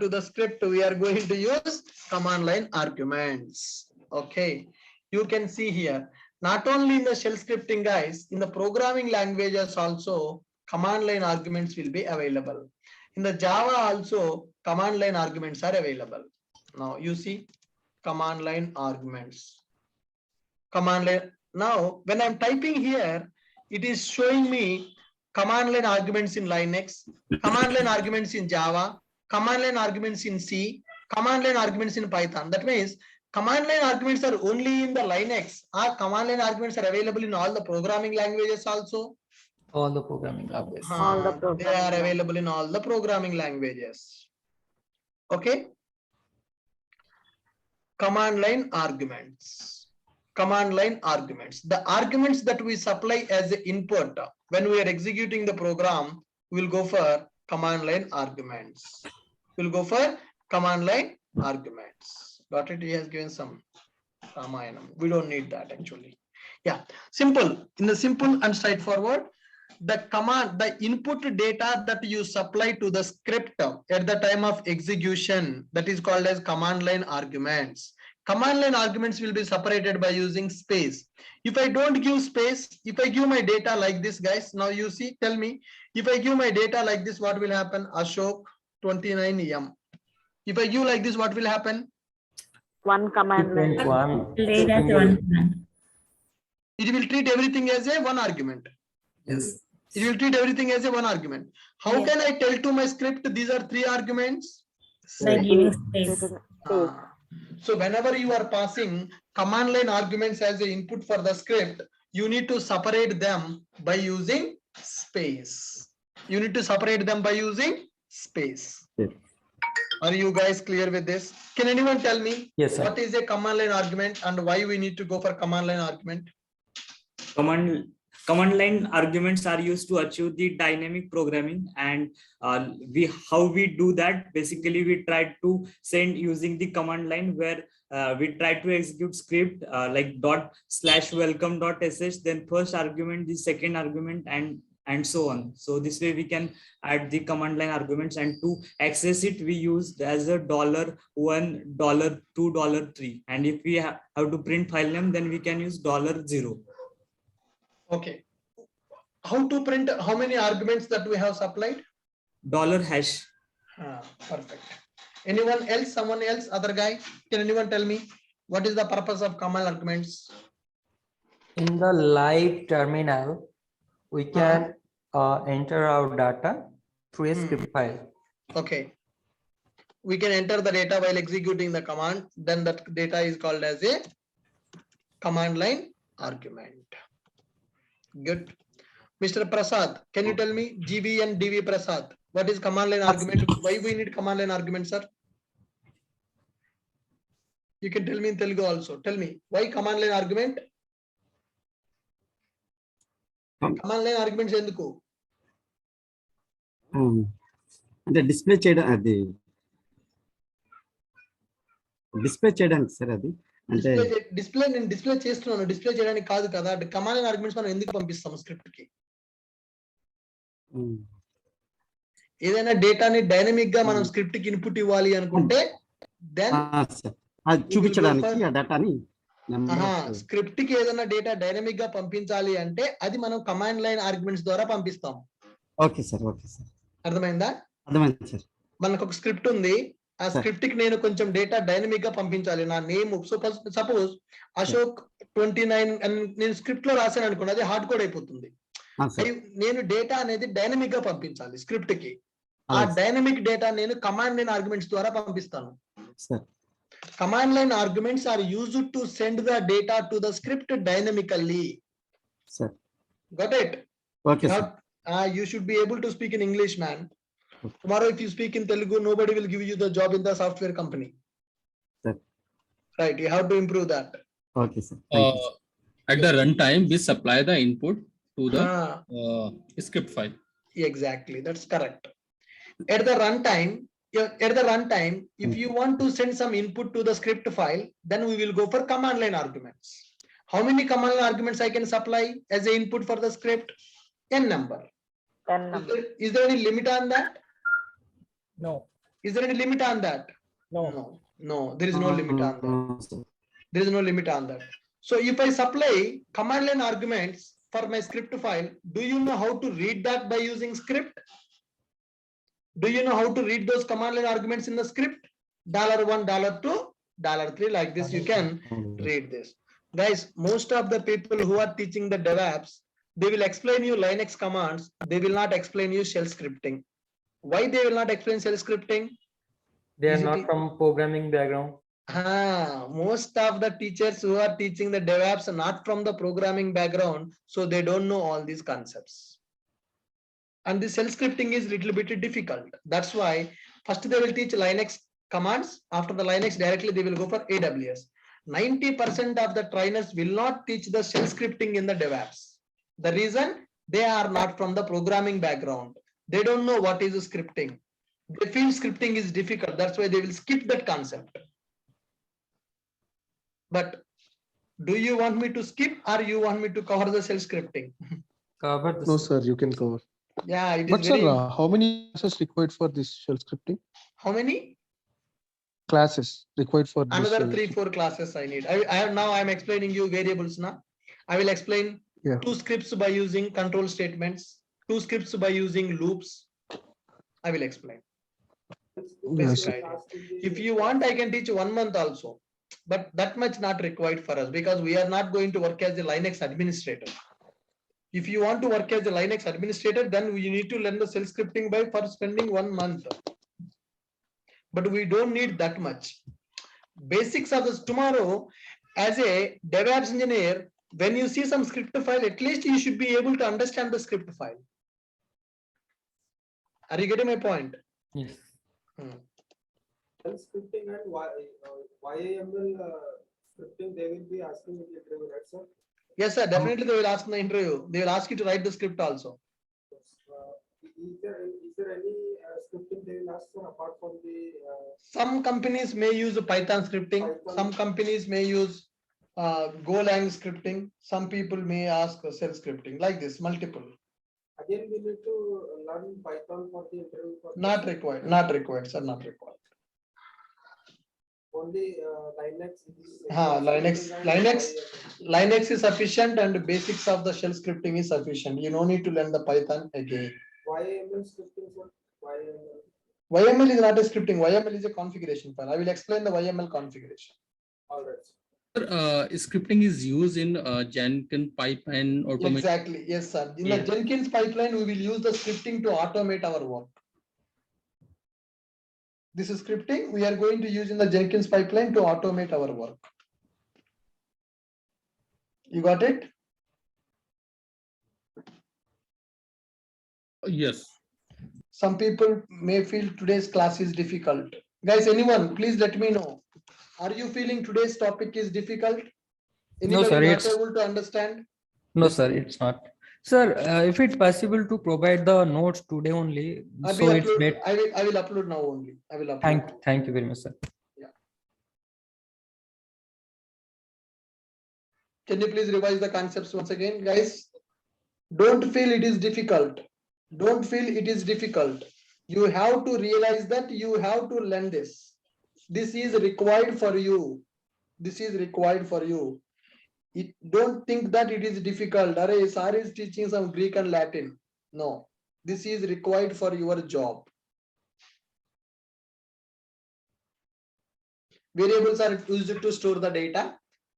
the script, we are going to use command line arguments. Okay, you can see here, not only in the shell scripting, guys, in the programming languages also command line arguments will be available. In the Java also command line arguments are available. Now you see command line arguments. Command line. Now when I'm typing here, it is showing me command line arguments in Linux, command line arguments in Java, command line arguments in C, command line arguments in Python. That means command line arguments are only in the Linux. Our command line arguments are available in all the programming languages also. All the programming languages. All the They programming are language. available in all the programming languages. Okay. Command line arguments. Command line arguments. The arguments that we supply as the input when we are executing the program will go for command line arguments. We'll go for command line arguments. Got it? He has given some Ramayanam. We don't need that actually. Yeah, simple. In the simple and straightforward, the command, the input data that you supply to the script at the time of execution, that is called as command line arguments. Command line arguments will be separated by using space. If I don't give space, if I give my data like this, guys, now you see, tell me, if I give my data like this, what will happen? Ashok 29M. If I give like this, what will happen? One command line. One Read as single- one command. It will treat everything as a one argument. Yes. It will treat everything as a one argument. How Yes. can I tell to my script these are three arguments? By giving space. So whenever you are passing command line arguments as the input for the script, you need to separate them by using space. You need to separate them by using space. Yes. Are you guys clear with this? Can anyone tell me Yes, sir. what is a command line argument and why we need to go for command line argument? Command line arguments are used to achieve the dynamic programming, and how we do that, basically we try to send using the command line where we try to execute script like ./welcome.sh, then first argument, the second argument, and so on. So this way we can add the command line arguments, and to access it we use as a $1, $2, $3, and if we have to print file name, then we can use $0. Okay. How to print, how many arguments that we have supplied? $#. Perfect. Anyone else, someone else, other guy? Can anyone tell me what is the purpose of command arguments? In the live terminal, we can enter our data through a script file. Okay. We can enter the data while executing the command, then that data is called as a command line argument. Good. Mr. Prasad, can you tell me, GB and DV Prasad, what is command line argument? Why we need command line argument, sir? You can tell me in Telugu also. Tell me, why command line argument? Command line arguments enduku? అంటే display చేయడం, అది display చేయడానికి sir, అది అంటే display నేను display చేస్తున్నాను, display చేయడానికి కాదు కదా. కమాండ్ లైన్ ఆర్గ్యుమెంట్స్ మనం ఎందుకు పంపిస్తాము స్క్రిప్ట్ కి? ఏదైనా డేటాని డైనమిక్ గా మనం స్క్రిప్ట్ కి ఇన్పుట్ ఇవ్వాలి అనుకుంటే దెన్ అది చూపించడానికి ఆ డేటాని స్క్రిప్ట్ కి ఏదైనా డేటా డైనమిక్ గా పంపించాలి అంటే అది మనం కమాండ్ లైన్ ఆర్గ్యుమెంట్స్ ద్వారా పంపిస్తాం. ఓకే సార్, ఓకే సార్, అర్థమైందా? అర్థమైంది సార్. మనకు ఒక స్క్రిప్ట్ ఉంది, ఆ స్క్రిప్ట్ కి నేను కొంచెం డేటా డైనమిక్ గా పంపించాలి. నా నేమ్ సపోజ్ అశోక్ 29 నేను స్క్రిప్ట్ లో రాశాను అనుకోండి, అది హార్డ్ కోడ్ అయిపోతుంది. నేను డేటా అనేది డైనమిక్ గా పంపించాలి స్క్రిప్ట్ కి. ఆ డైనమిక్ డేటా నేను కమాండ్ లైన్ ఆర్గ్యుమెంట్స్ ద్వారా పంపిస్తాను. Command line arguments are used to send the data to the script dynamically. Sir. Got it? Okay, sir. You should be able to speak in English, man. Tomorrow, if you speak in Telugu, nobody will give you the job in the software company. Sir. Right? You have to improve that. Okay, sir. Thank you, sir. At the runtime, we supply the input to the script file. Exactly. That's correct. At the runtime, if you want to send some input to the script file, then we will go for command line arguments. How many command line arguments I can supply as an input for the script? N number. Is there any limit on that? No. Is there any limit on that? No, there is no limit on that. There is no limit on that. So if I supply command line arguments for my script file, do you know how to read that by using script? Do you know how to read those command line arguments in the script? $1, $2, $3, like this, you can read this. Guys, most of the people who are teaching the DevOps, they will explain you Linux commands. They will not explain you shell scripting. Why they will not explain shell scripting? They are not from programming background. Most of the teachers who are teaching the DevOps are not from the programming background, so they don't know all these concepts. And the shell scripting is little bit difficult. That's why first they will teach Linux commands. After the Linux, directly they will go for AWS. 90% of the trainers will not teach the shell scripting in the DevOps. The reason, they are not from the programming background. They don't know what is scripting. They feel scripting is difficult. That's why they will skip that concept. But do you want me to skip or you want me to cover the shell scripting? Cover this. No, sir, you can cover. Yeah, it is But sir, very. how many classes required for this shell scripting? How many? Classes required for this Another shell 3-4 classes I need. I have now I'm explaining you variables now. I will explain Yeah. 2 scripts by using control statements, 2 scripts by using loops. I will explain. Yes, Basic idea. If you want, I can teach 1 month also, but that much not required for us because we are not going to work as a Linux administrator. If you want to work as a Linux administrator, then we need to learn the shell scripting by for spending 1 month. But we don't need that much. Basics of this tomorrow, as a DevOps engineer, when you see some script file, at least you should be able to understand the script file. Are you getting my point? Yes. Scripting and YAML scripting, they will be asking in the interview, right, sir? Yes, sir. Definitely, they will ask in the interview. They will ask you to write the script also. Is there any scripting they will ask, sir, apart from the? Some companies may use Python scripting. Python. Some companies may use Golang scripting. Some people may ask shell scripting, like this, multiple. Again, we need to learn Python for the interview. Not required. Not required, sir. Not required. Only Linux. Linux is sufficient, and basics of the shell scripting is sufficient. You don't need to learn the Python again. YAML scripting, sir. YAML is not a scripting. YAML is a configuration file. I will explain the YAML configuration. All right. Scripting is used in Jenkins pipeline automation. Exactly. Yes, sir. In Yeah. the Jenkins pipeline, we will use the scripting to automate our work. This is scripting we are going to use in the Jenkins pipeline to automate our work. You got it? Yes. Some people may feel today's class is difficult. Guys, anyone, please let me know. Are you feeling today's topic is difficult? Anybody sir, not it's- able to understand? No, sir, it's not. Sir, if it's possible to provide the notes today only, I so will it's upload, better. I will upload now only. I will upload. Thank you very much, sir. Can you please revise the concepts once again, guys? Don't feel it is difficult. Don't feel it is difficult. You have to realize that you have to learn this. This is required for you. This is required for you. Don't think that it is difficult. Array, Sir is teaching some Greek and Latin. No, this is required for your job. Variables are used to store the data.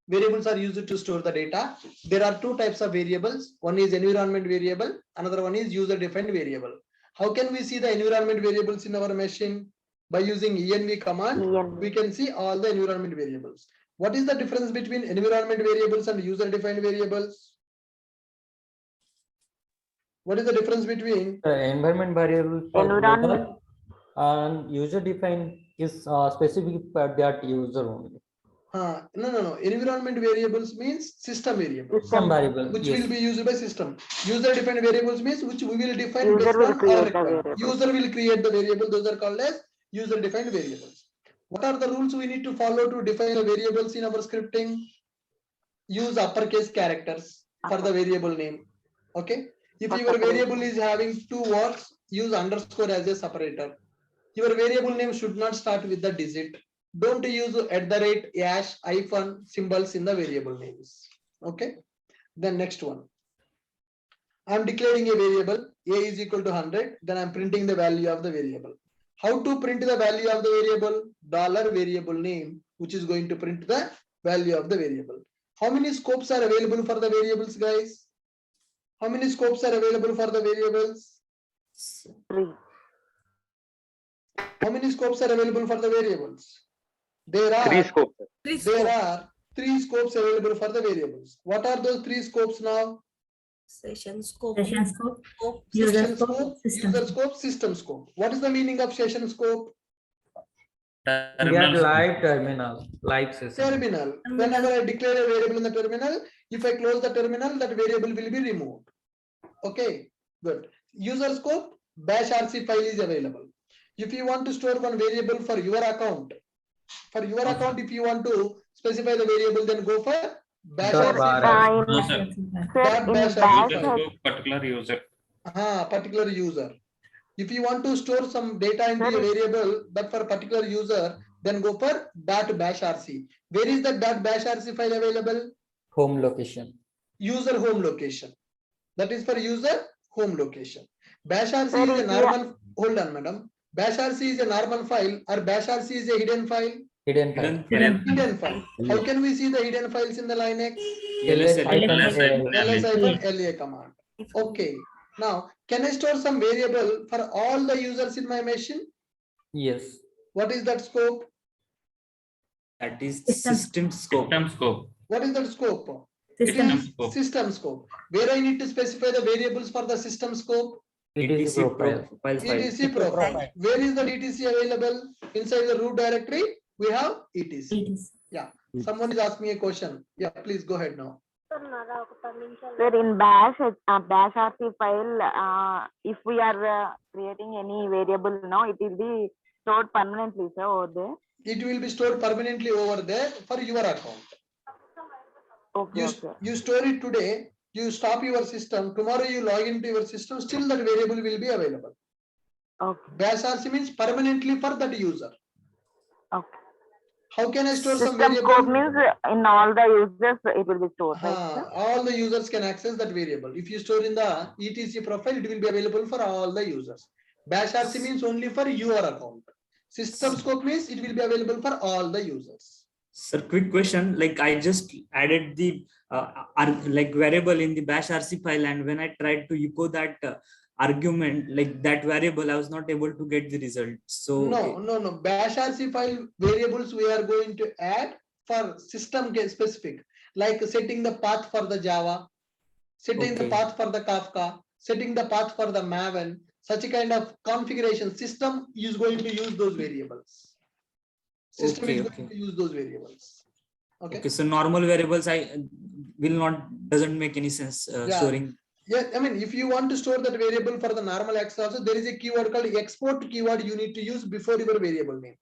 Variables are used to store the data. There are 2 types of variables. One is environment variable. Another one is user defined variable. How can we see the environment variables in our machine? By using env command, we can see all the environment variables. What is the difference between environment variables and user defined variables? What is the difference between? Environment variable for Environment. global and user defined is specific for that user only. No. Environment variables means system variables, Some variable, which yes. will be used by system. User defined variables means which we will define User based will on create our the requirement. variable. User will create the variable. Those are called as user defined variables. What are the rules we need to follow to define the variables in our scripting? Use uppercase characters for the variable name. Okay. If your variable is having 2 words, use underscore as a separator. Your variable name should not start with the digit. Don't use @ hash hyphen symbols in the variable names. Okay. Then next one. I'm declaring a variable a is equal to 100. Then I'm printing the value of the variable. How to print the value of the variable? $variable name, which is going to print the value of the variable. How many scopes are available for the variables, guys? How many scopes are available for the variables? 3. How many scopes are available for the variables? There are Three scopes. there are three scopes available for the variables. What are those three scopes now? Session scope, Session user scope, scope, system user scope. scope, system scope. What is the meaning of session scope? Get live terminal, live session. Terminal. Whenever I declare a variable in the terminal, if I close the terminal, that variable will be removed. Okay, good. User scope, bash RC file is available. If you want to store one variable for your account, if you want to specify the variable, then go for bash Dot RC bar. file. Sir, Dot in bash bash RC file. Particular user. Particular user. If you want to store some data into a variable, but for a particular user, then go for dot bash RC. Where is the dot bash RC file available? Home location. User home location. That is for user home location. Bash RC Sir, is a if normal. Hold on, madam. Bash RC is a normal file, or bash RC is a hidden file. Hidden file. Hidden file. How can we see the hidden files in the Linux? ls-la command. Okay. Now, can I store some variable for all the users in my machine? Yes. What is that scope? That is System. system scope. What is that scope? System. It is system scope. Where I need to specify the variables for the system scope? ETC profile. ETC profile. Where is the ETC available? Inside the root directory, we have ETC. Yeah. Someone is asking a question. Yeah, please go ahead now. Sir, in bash RC file, if we are creating any variable now, it will be stored permanently, sir, over there. It will be stored permanently over there for your account. Okay. You store it today, you stop your system, tomorrow you log into your system, still that variable will be available. Okay. Bash RC means permanently for that user. Okay. How can I store some System scope variable? means in all the users it will be stored, right, sir? All the users can access that variable. If you store in the ETC profile, it will be available for all the users. Bash RC means only for your account. System scope means it will be available for all the users. Sir, quick question. Like I just added the like variable in the bash RC file, and when I tried to echo that argument, like that variable, I was not able to get the result. So no. Bash RC file variables we are going to add for system specific, like setting the path for the Java, setting the path for the Kafka, setting the path for the Maven. Such a kind of configuration system is going to use those variables. System is going to use those variables. Okay. So normal variables doesn't make any sense storing. Yeah, I mean, if you want to store that variable for the normal access also, there is a keyword called export keyword you need to use before your variable name.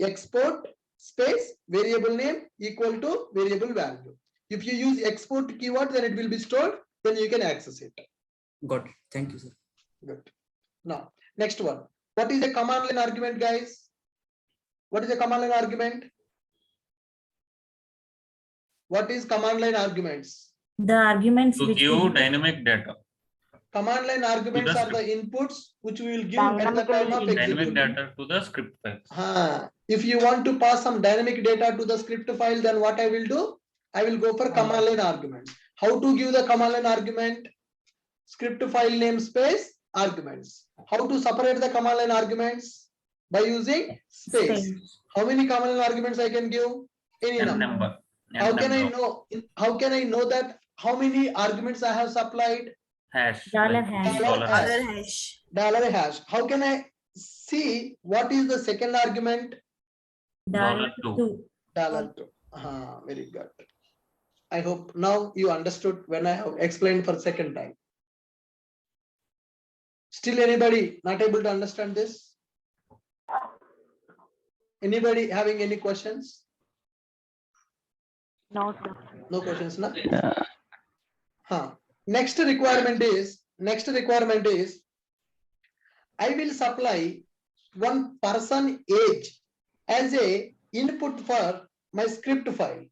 Export space variable name equal to variable value. If you use export keyword, then it will be stored, then you can access it. Got it. Thank you, sir. Good. Now, next one. What is a command line argument, guys? What is a command line argument? What is command line arguments? The arguments To which give dynamic data. Command line arguments are the inputs which we will give at the time of Dynamic execution. data to the script file. If you want to pass some dynamic data to the script file, then what I will do? I will go for command line arguments. How to give the command line argument? Script file namespace arguments. How to separate the command line arguments? By using space. How many command line arguments I can give? Any number. How can I know? How can I know that how many arguments I have supplied? Hash. $hash. $hash. How can I see what is the second argument? $2. $2. Very good. I hope now you understood when I have explained for second time. Still anybody not able to understand this? Anybody having any questions? No, sir. No questions, no? Next requirement is I will supply one person age as a input for my script file.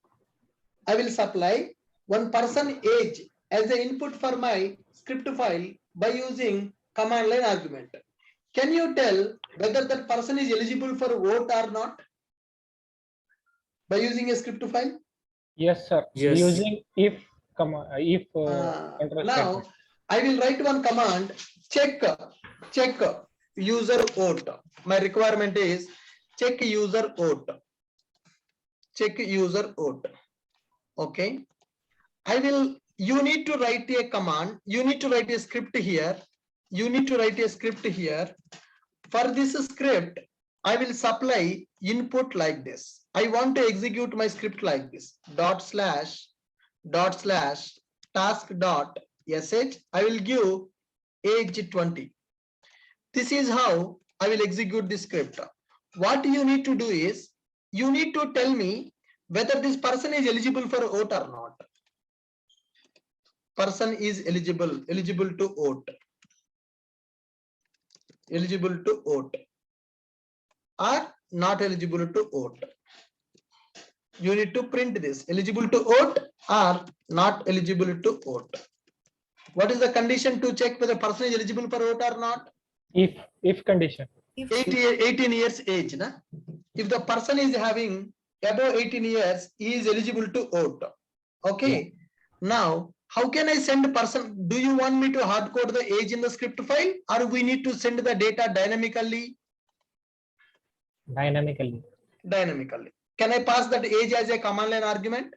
I will supply one person age as an input for my script file by using command line argument. Can you tell whether that person is eligible for vote or not by using a script file? Yes, sir. Yes. Using if now I will write one command, check user vote. My requirement is check user vote. check user out. Okay. You need to write a command. You need to write a script here. You need to write a script here. For this script, I will supply input like this. I want to execute my script like this. // task.sh. I will give age 20. This is how I will execute this script. What you need to do is, you need to tell me whether this person is eligible for vote or not. Person is eligible to vote. Eligible to vote or not eligible to vote. You need to print this, eligible to vote or not eligible to vote. What is the condition to check whether person is eligible for vote or not? If condition. 18 years age. Na? If the person is having above 18 years, he is eligible to vote. Okay. Now, how can I send a person? Do you want me to hard code the age in the script file, or we need to send the data dynamically? Dynamically. Dynamically. Can I pass that age as a command line argument?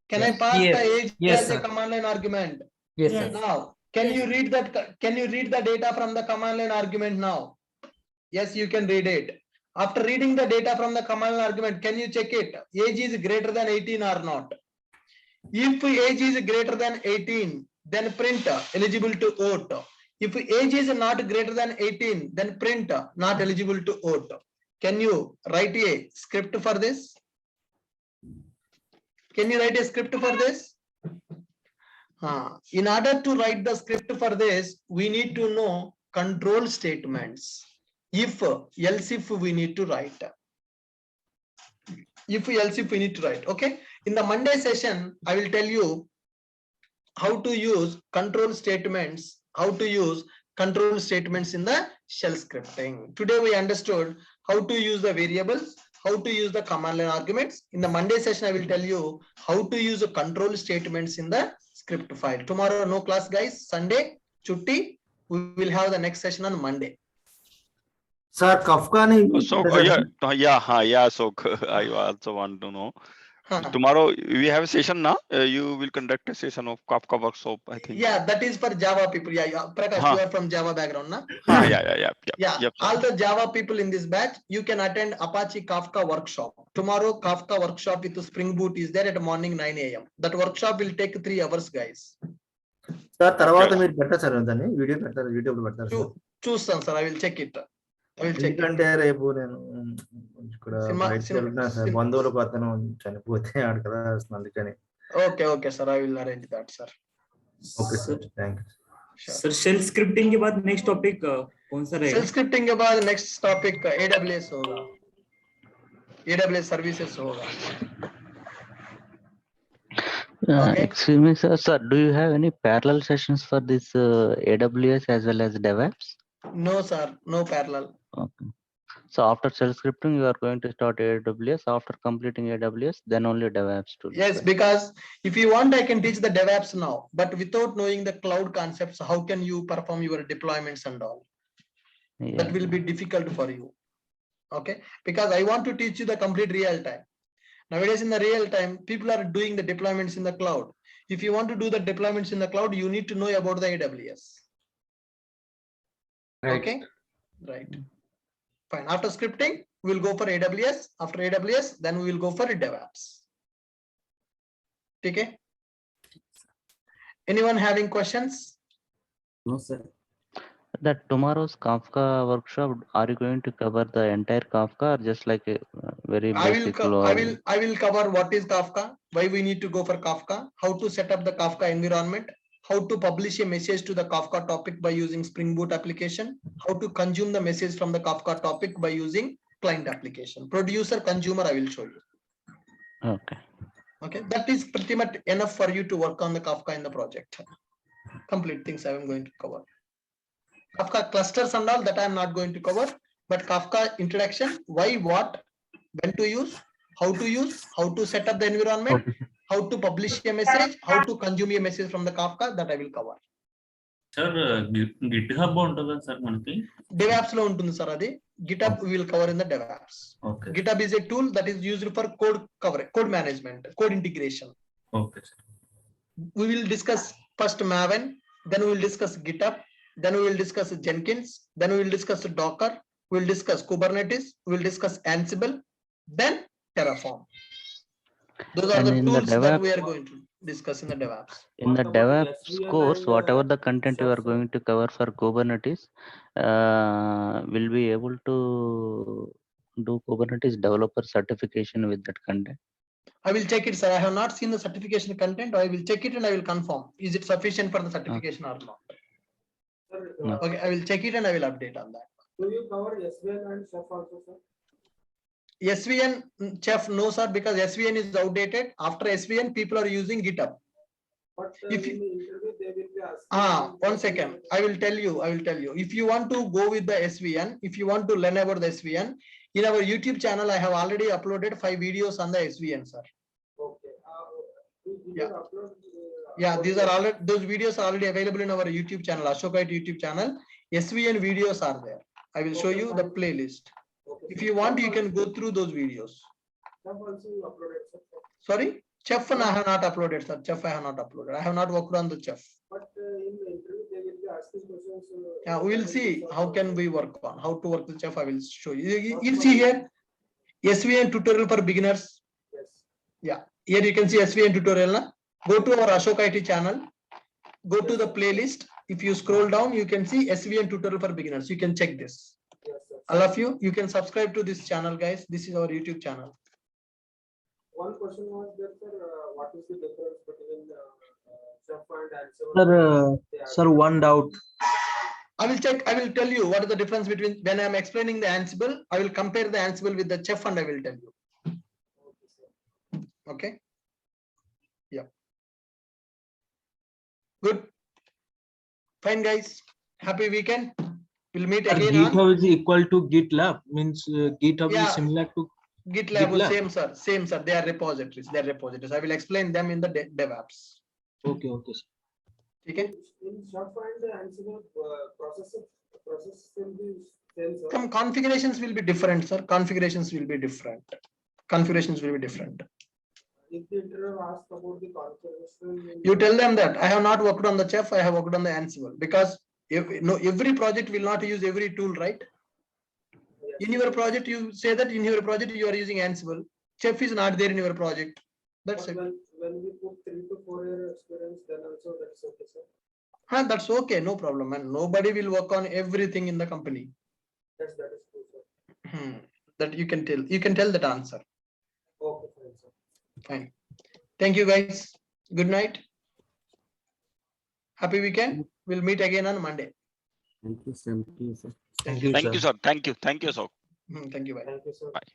Can I Yes. pass Yes. the age Yes, as a sir. command line argument? Yes, Yes. sir. Now, can you read that? Can you read the data from the command line argument now? Yes, you can read it. After reading the data from the command line argument, can you check it? Age is greater than 18 or not? If age is greater than 18, then print eligible to vote. If age is not greater than 18, then print not eligible to vote. Can you write a script for this? Can you write a script for this? In order to write the script for this, we need to know control statements. If, else if we need to write. If, else if we need to write. Okay. In the Monday session, I will tell you how to use control statements, in the shell scripting. Today we understood how to use the variables, how to use the command line arguments. In the Monday session, I will tell you how to use the control statements in the script file. Tomorrow, no class, guys. Sunday, chutti. We will have the next session on Monday. Sir, Kafka So I also want to know. Tomorrow we have a session now. You will conduct a session of Kafka workshop, I think. Yeah, that is for Java people. Yeah, Prakash, you are from Java background, na? Yeah. Yep, all the Java people in this batch, you can attend Apache Kafka workshop. Tomorrow, Kafka workshop with Spring Boot is there at morning 9 a.m. That workshop will take 3 hours, guys. Sir, తర్వాత మీరు పెట్టారు sir దాన్ని video పెడతారు YouTube లో పెడతారు sir చూస్తాను sir. I will check it. ఎందుకంటే రేపు నేను ఇక్కడ బయట వెళ్తున్నా సార్, బంధువులకు అతను చనిపోతే ఆడు కదా అందుకని. Okay sir, I will arrange that sir. Okay sir, thank you. Sir shell scripting के बाद नेक्स्ट टॉपिक कौन सा रहेगा? शेल स्क्रिप्टिंग के बाद नेक्स्ट टॉपिक AWS होगा. AWS सर्विसेज होगा. Excuse me, sir. Do you have any parallel sessions for this AWS as well as DevOps? No, sir. No parallel. Okay. So after shell scripting, you are going to start AWS. After completing AWS, then only DevOps tool. Yes, because if you want, I can teach the DevOps now. But without knowing the cloud concepts, how can you perform your deployments and all? Yeah. That will be difficult for you. Okay, because I want to teach you the complete real time. Nowadays, in the real time, people are doing the deployments in the cloud. If you want to do the deployments in the cloud, you need to know about the AWS. Right. Okay, right. Fine. After scripting, we will go for AWS. After AWS, then we will go for DevOps. Okay. Anyone having questions? No, sir. That tomorrow's Kafka workshop, are you going to cover the entire Kafka or just like a very basic? I will cover what is Kafka, why we need to go for Kafka, how to set up the Kafka environment, how to publish a message to the Kafka topic by using Spring Boot application, how to consume the message from the Kafka topic by using client application. Producer, consumer, I will show you. Okay. Okay, that is pretty much enough for you to work on the Kafka in the project. Complete things I am going to cover. Kafka clusters and all that I am not going to cover, but Kafka introduction, why, what, when to use, how to set up the environment, how to publish a message, how to consume a message from the Kafka, that I will cover. Sir, GitHub ఉంటుందా sir మనకి? DevOps లో ఉంటుంది sir అది. GitHub we will cover in the DevOps. Okay. GitHub is a tool that is used for code coverage, code management, code integration. Okay. We will discuss first Maven, then we will discuss GitHub, then we will discuss Jenkins, then we will discuss Docker, we will discuss Kubernetes, we will discuss Ansible, then Terraform. Those are And the in the tools that DevOps- we are going to discuss in the DevOps. In the What about DevOps SVN course, and, whatever the content you are Chef, sir? going to cover for Kubernetes, will be able to do Kubernetes developer certification with that content. I will check it, sir. I have not seen the certification content. I will check it and I will confirm. Is it sufficient for the certification or not? Sir, No. Okay, I will check it and I will update on that. do you cover SVN and Chef also, sir? SVN, Chef, no, sir, because SVN is outdated. After SVN, people are using GitHub. But If in you- the interview, they will be asking. One second. I will tell you. If you want to go with the SVN, if you want to learn about the SVN, in our YouTube channel, I have already uploaded 5 videos on the SVN, sir. Okay. Did you Yeah. upload? Yeah, these are already, those videos are already available in our YouTube channel, Ashokite YouTube channel. SVN videos are there. I will show you the playlist. Okay. If you want, you can go through those videos. Chef also you uploaded, sir. Sorry, Chef I have not uploaded, sir. Chef I have not uploaded. I have not worked on the Chef. But in the interview, they will be asking questions. Yeah, we will see how can we work on how to work with Chef. I will show you. You'll see here SVN tutorial for beginners. Yes. Yeah, here you can see SVN tutorial. Na? Go to our Ashok IT channel. Go to the playlist. If you scroll down, you can see SVN tutorial for beginners. You can check this. Yes, sir. All of you, you can subscribe to this channel, guys. This is our YouTube channel. One question was that, sir, what is the difference between Chef and Ansible? They are- Sir, one doubt. I will check. I will tell you what is the difference between when I am explaining the Ansible. I will compare the Ansible with the Chef and I will tell you. Okay, sir. Okay. Yeah. Good. Fine, guys. Happy weekend. We'll meet again on GitHub is equal to GitLab, means GitHub Yeah. is similar to GitLab. GitLab. Same, sir. Same, sir. They are repositories. They are repositories. I will explain them in the DevOps. okay, sir. Okay. In Chef and Ansible, process will be same, sir. Some configurations will be different, sir. Configurations will be different. Configurations will be different. If the interviewer asks about the configuration. You tell them that I have not worked on the Chef. I have worked on the Ansible because every project will not use every tool, right? Yes. In your project, you say that in your project you are using Ansible. Chef is not there in your project. That's But it. when we put 3 to 4 year experience, then also that's okay, sir. That's okay, no problem. And nobody will work on everything in the company. Yes, that is true, sir. That you can tell. You can tell that answer. Okay, fine, sir. Fine. Thank you, guys. Good night. Happy weekend. We'll meet again on Monday. Thank you, sir. Thank you, sir. Thank you. Thank you, sir. Thank you. Bye. Thank you, sir. Bye.